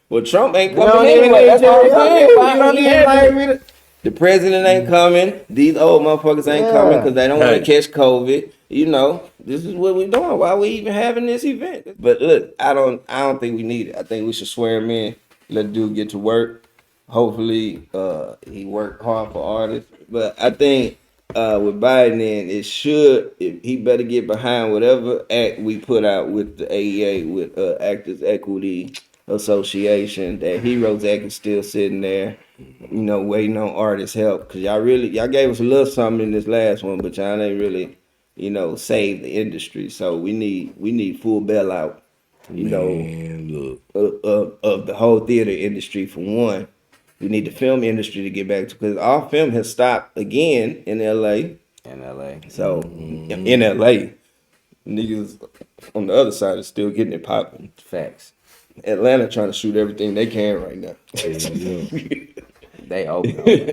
Well, Trump ain't We don't coming even anyway. need That's to- what we don't I'm need- saying. why We don't don't even need like- like the president ain't coming. These old motherfuckers ain't Yeah. coming because they don't want Hey. to catch COVID. You know, this is what we doing. Why we even having this event? But look, I don't think we need it. I think we should swear him in. Let dude get to work. Hopefully, he worked hard for artists. But I think with Biden, then he better get behind whatever act we put out with the AEA, with Actors Equity Association. That Heroes Act is still sitting there, waiting on artists' help. Cause y'all gave us a little something in this last one, but y'all ain't really, save the industry. So we need full bailout, Man, look. of the whole theater industry for one. We need the film industry to get back to, because our film has stopped again in LA. In LA. So in LA, niggas on the other side is still getting it popping. Facts. Atlanta trying to shoot everything they can right now. They open. on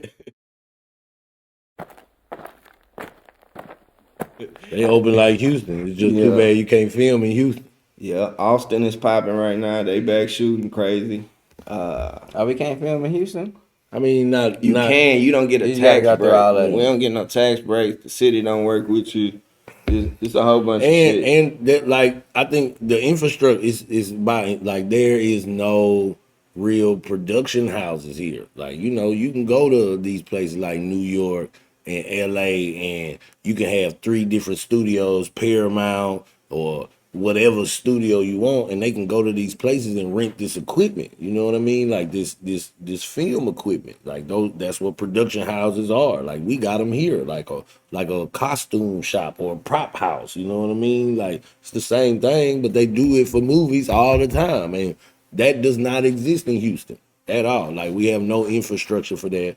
They open like Houston. It's just Yeah. too bad you can't film in Houston. Yeah, Austin is popping right now. They back shooting crazy. Oh, we can't film in Houston? I mean, not You can. You don't get a You just gotta tax go break. through all that. We don't get no tax break. The city don't work with you. It's a whole bunch of shit. And that, like, I think the infrastructure is by, like, there is no real production houses here. Like, you can go to these places like New York and LA and you can have 3 different studios, Paramount or whatever studio you want, and they can go to these places and rent this equipment. You know what I mean? Like this film equipment. Like that's what production houses are. Like we got them here, like a costume shop or a prop house. You know what I mean? Like it's the same thing, but they do it for movies all the time, and that does not exist in Houston at all. Like we have no infrastructure for that.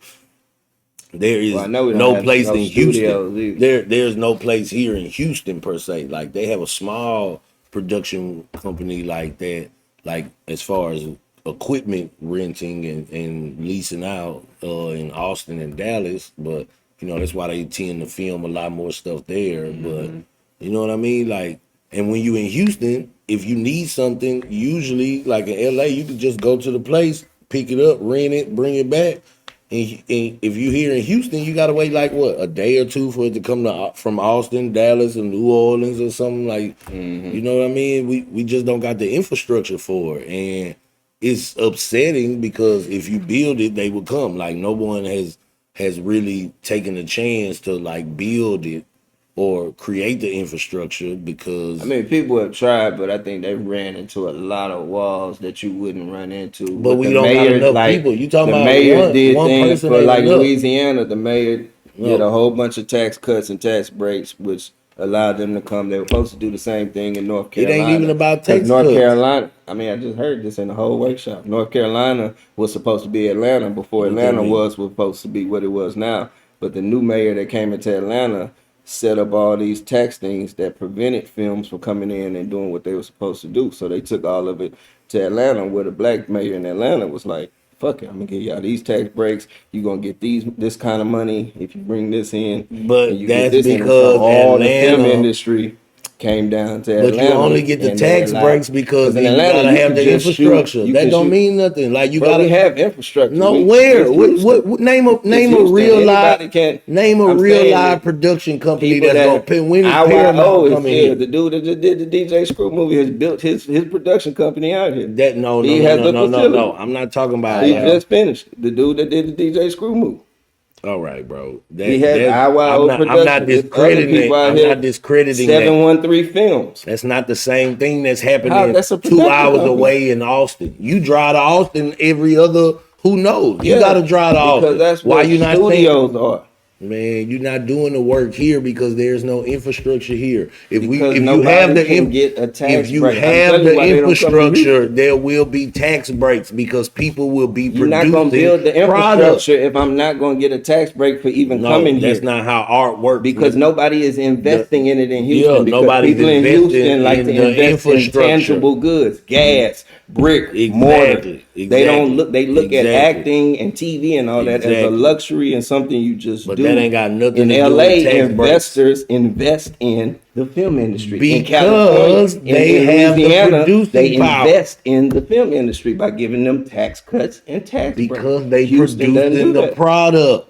There is Well, I know we don't no have place no in studios Houston. either. There's no place here in Houston per se. Like they have a small production company like that, like as far as equipment renting and leasing out in Austin and Dallas. But that's why they tend to film a lot more stuff there. But you know what I mean? Like, and when you in Houston, if you need something, usually like in LA, you can just go to the place, pick it up, rent it, bring it back. And if you here in Houston, you gotta wait like what, a day or two for it to come from Austin, Dallas, or New Orleans or something like. You know what I mean? We just don't got the infrastructure for it, and it's upsetting because if you build it, they will come. Like no one has really taken a chance to like build it or create the infrastructure because I mean, people have tried, but I think they ran into a lot of walls that you wouldn't run into. But we don't got enough people. You talking the about mayor did one things person for ain't like enough. Louisiana. The mayor did No. a whole bunch of tax cuts and tax breaks, which allowed them to come. They were supposed to do the same thing in North It Carolina. ain't even about 'Cause tax North cuts. Carolina. I mean, I just heard this in the whole workshop. North Carolina was supposed to be Atlanta before What that Atlanta mean? was supposed to be what it was now. But the new mayor that came into Atlanta set up all these tax things that prevented films from coming in and doing what they were supposed to do. So they took all of it to Atlanta, where the black mayor in Atlanta was like, fuck it, I'm gonna give y'all these tax breaks. You're gonna get this kind of money if you bring this in. But and you get that's this in. because So all the film Atlanta- industry came down to But Atlanta. you only get the and they tax allowed- breaks because in you Atlanta, gotta you have can the just shoot- infrastructure. you That can don't shoot- mean nothing. Like you But gotta we have infrastructure. No, We- where? it's What, Houston. name a It's real Houston. live Anybody can- name a I'm real saying live that production company people that's gonna that pay. When is IYO Paramount is coming here. here? The dude that just did the DJ Screw movie has built his production company out here. That no He has the no. facility. I'm not talking about He that. just finished. The dude that did the DJ Screw movie. All right, bro. He has IYO I'm Productions. not There's other discrediting. people out I'm here. not discrediting that. 713 Films. That's not the same thing that's happening How? That's a 2 production hours company. away in Austin. You drive to Austin every other. Who knows? You Yeah, got to drive to Austin. because that's Why where you not studios are. Man, you're not doing the work here because there's no infrastructure here. If Because you nobody have the can get a tax if you break. I'm have telling you the why they don't come to infrastructure, there will be tax breaks because people will be You're not producing going to build the product. infrastructure if I'm not going to get a tax break for even No, coming that's here. not how art works. Because nobody is investing in it in Houston. Yeah, Because nobody's people in investing Houston like in to the invest in infrastructure. tangible goods, gas, brick, Exactly, mortar. They don't exactly, look. They look at exactly. acting and TV and all that as a Exactly. luxury and something you just But do. that ain't got nothing in to do with LA, tax breaks. investors invest in the film industry. In Because California, they in have the Louisiana, producing they power. invest in the film industry by giving them tax cuts and tax breaks. Because they Houston doesn't producing do the that. product.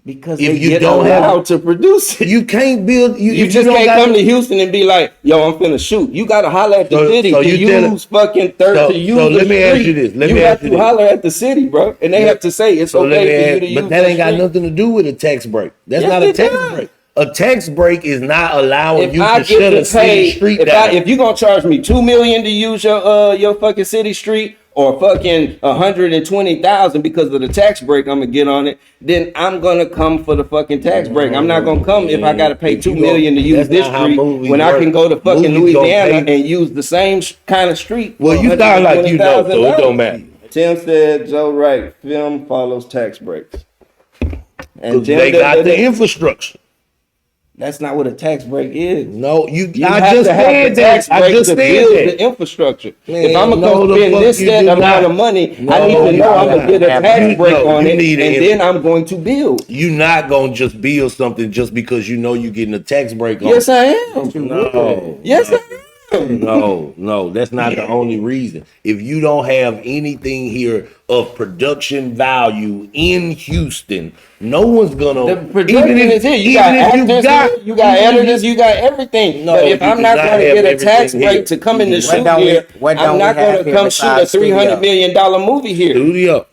Because If they you get don't have- allowed to produce it. You can't build. You if just don't can't got- come to Houston and be like, "Yo, I'm finna shoot." You gotta holler at the So- city so to you tell- use fucking third so- to use so the let me ask street. you this, let you me have ask to you this. holler at the city, bro, and they have to say it's So let me okay for you ask- to use. but that the ain't got street. nothing to do with a tax break. That's Yes, not a it tax does. break. A tax break is not allowing If you I to shut get a to city pay, street if down. you gonna charge me $2 million to use your fucking city street, or fucking 120,000 because of the tax break I'm gonna get on it, then I'm gonna come for the fucking tax break. I'm not gonna come if I gotta pay If you $2 million to go- use that's this not how street movies when I can work. go to fucking Movies gonna Louisiana pay- and use the same kind of street. Well, for you sound like you know, so it don't $120,000. matter. Tim said, Joe Wright, film follows tax breaks. And Tim, They got the infrastructure. that's not what a tax break is. No, you. You I have just to have said the tax that. I break just to said build that. the infrastructure. Man, if I'm no, gonna the spend fuck this you set do amount not. of money, No, I need to you know I'm do gonna get a not. tax You- break no, on you it, need and it. then I'm going to build. You not gonna just build something just because you know you're getting a tax break on. Yes, it. I am. No. Yes, no. I am. No, that's not the only reason. If you don't have anything here of production value in Houston, no one's gonna. The production is here. You got actors, you got editors, you got everything. No, but if you I'm do not not going to have get a tax everything break here. to come in the What shoot don't we- here, what don't I'm we not have going to here come shoot a besides $300 million movie here.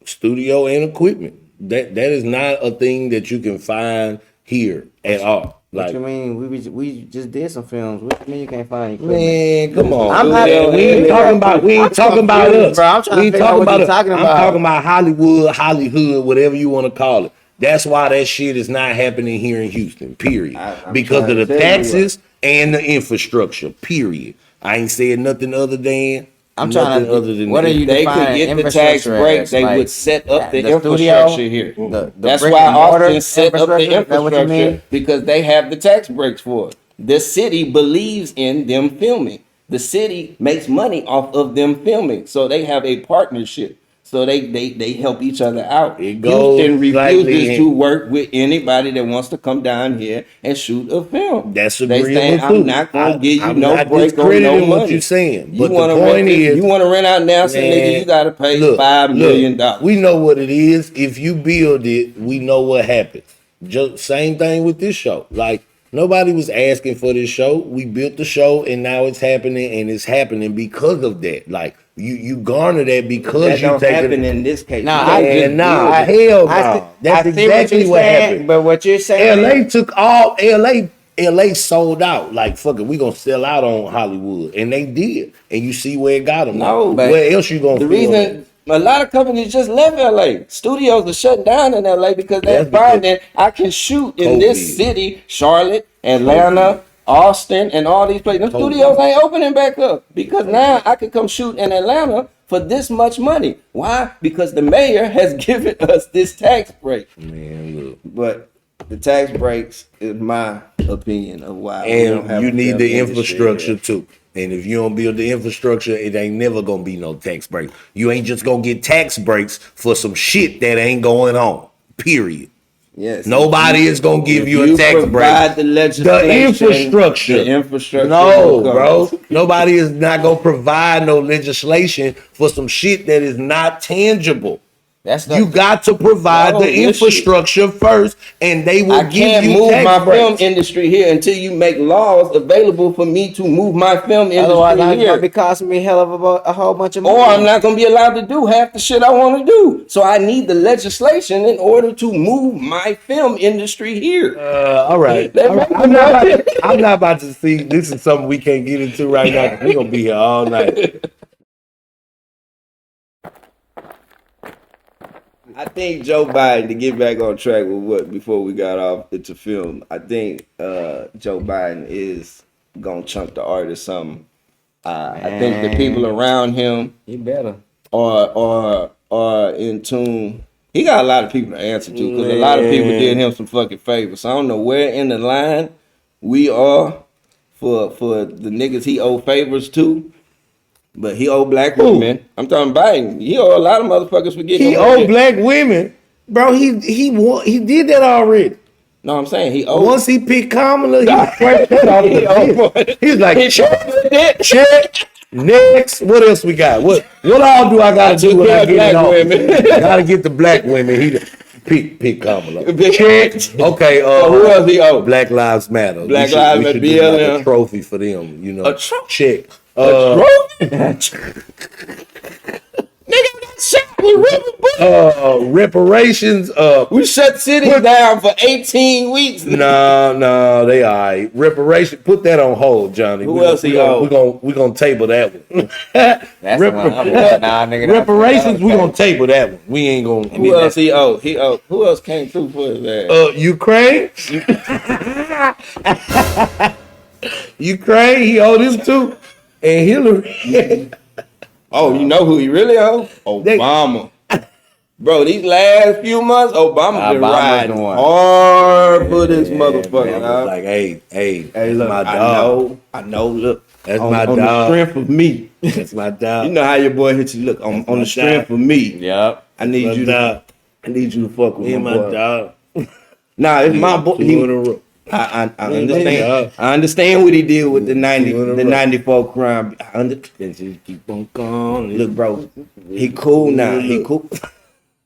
Studio and equipment. That is not a thing that you can find here at all. What Like, you mean? We just did some films. What you mean you can't find equipment? man, come on. I'm not- we ain't talking about. We ain't talking about us. Bro, I'm trying to We ain't figure out talking what about you're us. talking I'm about. talking about Hollywood, Hollywood, whatever you want to call it. That's why that shit is not happening here in Houston. Period. I'm Because trying of to the tell you taxes and the infrastructure. Period. I ain't saying nothing other than. I'm trying nothing to. other than What that. are you They could defining get the tax infrastructure break. as? They Like, would set up the studio, infrastructure here. the That's brick why and mortar Austin set up the infrastructure? Is that what you infrastructure mean? because they have the tax breaks for it. The city believes in them filming. The city makes money off of them filming, so they have a partnership. So they help each other out. It goes Houston slightly refuses in- to work with anybody that wants to come down here and shoot a film. That's they agreeable saying, too. I'm not gonna give you I'm no not break on no discrediting money. what you're saying, You but the wanna point rent this- is- you want to rent out now, so nigga, Man, you gotta pay look, $5 million. We know what it is. If you build it, we know what happens. Just same thing with this show. Like nobody was asking for this show. We built the show, and now it's happening, and it's happening because of that. Like you garner that because That you don't take happen it. in this case. Nah, You I- don't just And nah, build it. hell I no. see- That's I see exactly you're what saying, happened. But what you're saying, LA took all LA sold out. Like fuck it, we gonna sell out on Hollywood, and they did. And you see where it got them. No, but where else you gonna? The film at? reason a lot of companies just left LA. Studios are shutting down in LA because they're That's because finding I can shoot in COVID. this city, Charlotte, Atlanta, Austin, and all these places. The COVID. studios ain't opening back up because now I can come shoot in Atlanta for this much money. Why? Because the mayor has given us this tax break. Man, look. But the tax breaks is my opinion of why we don't And have you a need film the industry infrastructure here. too. And if you don't build the infrastructure, it ain't never gonna be no tax break. You ain't just gonna get tax breaks for some shit that ain't going on. Period. Yes. Nobody is gonna give If you a tax provide break. the legislation, infrastructure. The infrastructure. No, will come. bro. Nobody is not gonna provide no legislation for some shit that is not tangible. that's the, You got to provide No, the this infrastructure first, and they will I give can't you move tax my breaks. film industry here until you make laws available for me to move my film otherwise industry it's gonna here. be costing me hell of a whole bunch of money. Or I'm not going to be allowed to do half the shit I want to do. So I need the legislation in order to move my film industry here. All right. That All right. makes I'm not about to see. This is something we can't get into right now because we're gonna be here all night. I think Joe Biden, to get back on track with what before we got off into film, I think Joe Biden is gonna chunk the artist something. I think the people around him You better. are in tune. He got a lot of people to answer to because a lot of people did him some fucking favors. So I don't know where in the line we are for the niggas he owe favors to. But he owe black women. I'm talking Biden. He owe a lot of motherfuckers for getting He them owed bread. black women, bro. He did that already. No, I'm saying he owed. Once he picked Kamala, he was fresh off the list. He was like, check. Next, what else we got? What all do I gotta do when I get black in office? women. Gotta get the black women. He pick Kamala. Check. Okay, Who else he owe? Black Lives Matter. Black We should- Lives we Matter, should do like BLM. a trophy for them. You know, A trophy? check. Nigga got shot with rubber bullets. Reparations. We shut cities down for 18 weeks. No, they all right. Reparation. Put that on hold, Johnny. Who else he owe? We gonna table that one. That's the one I'm like, nah, nigga. that's- Reparations. We gonna table that one. We ain't gonna. Who else he owe? He owe. Who else came through for his ass? Ukraine. Ukraine. He owed him too. And Hillary. Oh, you know who he really owe? Obama. Bro, these last few months, Obama been Obama's riding the one. hard for this motherfucker. I was dog. like, hey, Hey, look, my I dog. know. Look, That's on, my on the dog. strength of me. That's my dog. You know how your boy hits you. Look, on my the strength dog. of me. Yep. I need My you dog. to. I need you to fuck with He my my boy. dog. Nah, it's my boy. Two in a row. I Yeah, understand. I understand what he did with the 90, Two in a the row. 94 crime. I understand. Just keep on going. Look, bro, he cool now. He cool.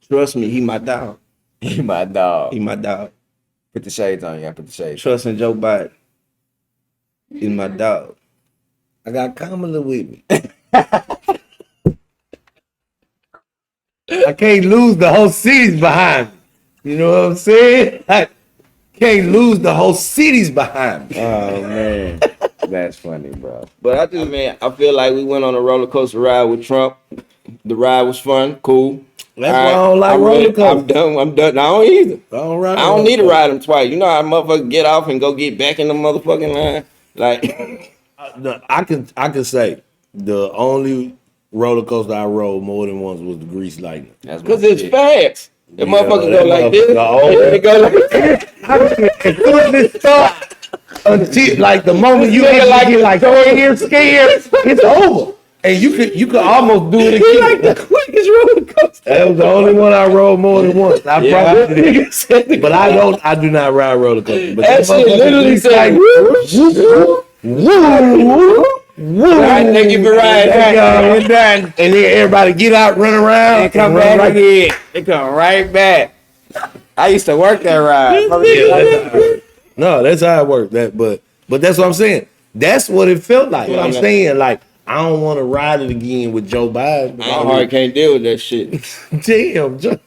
Trust me, he my dog. He my dog. He my dog. Put the shades on. You gotta put the shades. Trust in Joe Biden. He's my dog. I got Kamala with me. I can't lose the whole city's behind me. You know what I'm saying? I can't lose the whole city's behind me. Oh man, that's funny, bro. But I feel like we went on a roller coaster ride with Trump. The ride was fun, cool. That's why I don't like roller coasters. I'm done. I don't either. All right. I don't need to ride them twice. You know how motherfuckers get off and go get back in the motherfucking line? Like, No, I can say the only roller coaster I rode more than once was the Grease Lightning. That's because my it's shit. fast. The Yeah, motherfucker that go like this. motherfucker- And then it go like this. As soon as it starts, until like the moment you get like 4 years scared, it's over. And you could almost do it again. Like the quickest roller coaster. That was the only one I rode more than once. I Yeah. probably did. But I do not ride roller coasters. But That shit literally said, Right, thank you for riding. We're done. And then everybody get out, run around, They come run back right again. They come right back. I used to work that ride. No, that's how it works. But that's what I'm saying. That's what it felt like. I'm saying, like, I don't want to ride it again with Joe Biden. My heart can't deal with that shit. Damn, Joe.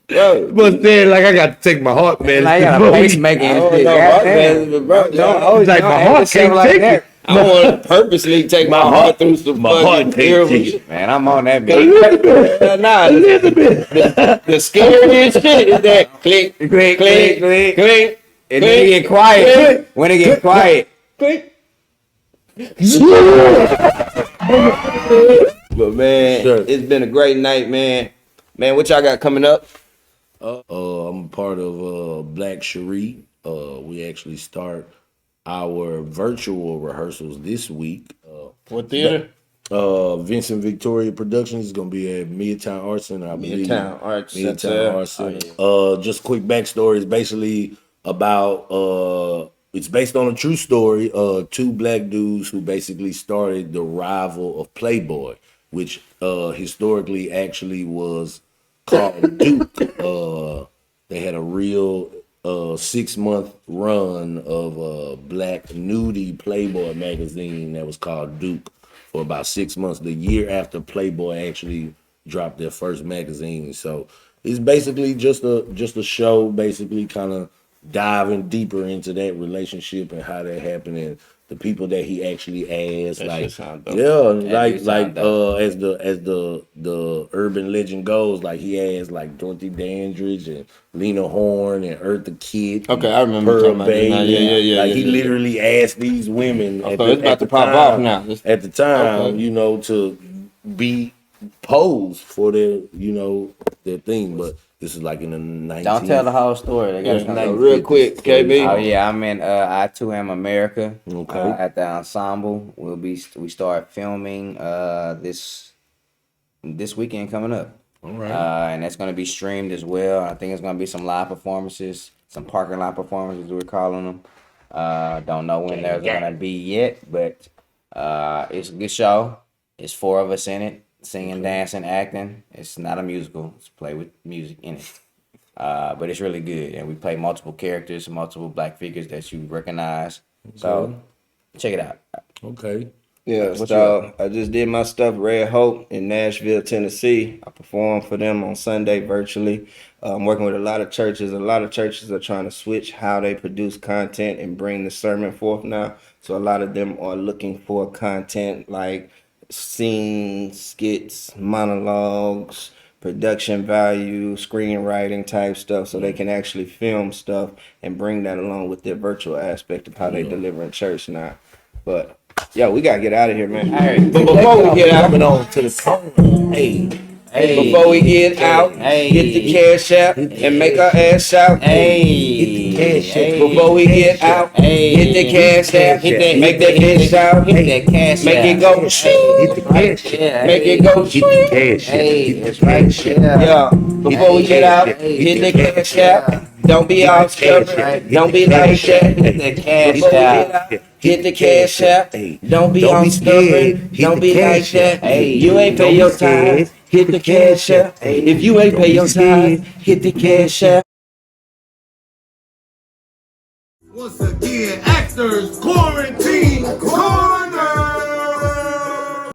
Bro, But then, like, I got to take my heart medicine. I got a pacemaker I and don't shit. know God about damn. that, bro. Don't I always like, don't my act heart the shit can't like take that. it. want to purposely take my heart through some my heart fucking can't terrible take it. shit. Man, I'm on that bitch. Nah, the scariest shit is that click, Click, click, click, click. click, And then it get quiet. When it get quiet. click. But man, Sure. it's been a great night, man. Man, what y'all got coming up? I'm a part of Black Cherie. We actually start our virtual rehearsals this week. What theater? Vincent Victoria Productions is gonna be at Midtown Arts Center, I believe. Midtown Arts Center. Midtown Arts Center. Just quick backstory is basically about it's based on a true story. Two black dudes who basically started the rival of Playboy, which historically actually was called Duke. They had a real 6-month run of a black nudie Playboy magazine that was called Duke for about 6 months. The year after Playboy actually dropped their first magazine. So it's basically just a show, basically kind of diving deeper into that relationship and how that happened and the people that he actually asked. That like, shit sound dope. yeah, That do sound dope. as the urban legend goes, like he asked like Dorothy Dandridge and Lena Horne and Eartha Kitt. Okay, and I remember Pearl talking about Bailey. that now. Yeah, Like he yeah. literally asked these women. So it's about to pop off now. At the time, Okay. you know, to be posed for their, you know, their thing. But This is like in the 19th. Don't tell the whole story. They got Yeah, real quick, KB. Oh yeah, I'm in I Too Am America. Okay. At the ensemble, we start filming this weekend coming up. All right. And that's gonna be streamed as well. I think it's gonna be some live performances, some parking lot performances we're calling them. Don't know when they're gonna be yet, but it's a good show. It's 4 of us in it, singing, dancing, acting. It's not a musical. It's play with music in it. But it's really good, and we play multiple characters, multiple black figures that you recognize. So check it out. Okay. Yeah, so I just did my stuff, Red Hope, in Nashville, Tennessee. I performed for them on Sunday virtually. I'm working with a lot of churches. A lot of churches are trying to switch how they produce content and bring the sermon forth now. So a lot of them are looking for content like scenes, skits, monologues, production value, screenwriting type stuff, so they can actually film stuff and bring that along with their virtual aspect of how they deliver in church now. But yo, we gotta get out of here, man. But before we get out, Coming on to the phone. Hey. before we get out, Hey. hit the cash app and make our ass shout. Hey, Before we get out, hit the cash app, make that bitch shout, hit that cash make it out. go shoot, Hit the cash. Yeah, make it go Hit shoot. the cash. Hey, Hit that's the right. cash. Yeah. Yeah, before we get out, hit the cash app. Don't be all stubborn, don't be like that. Hit that cash Before we get out. out, hit the cash app. Hey, Don't be don't all be stubborn, scared. Hit don't the be like cash that. app. Hey, You ain't pay don't your be scared. time, hit the cash app. If you ain't pay your time, hit the cash app. Once again, actors quarantine.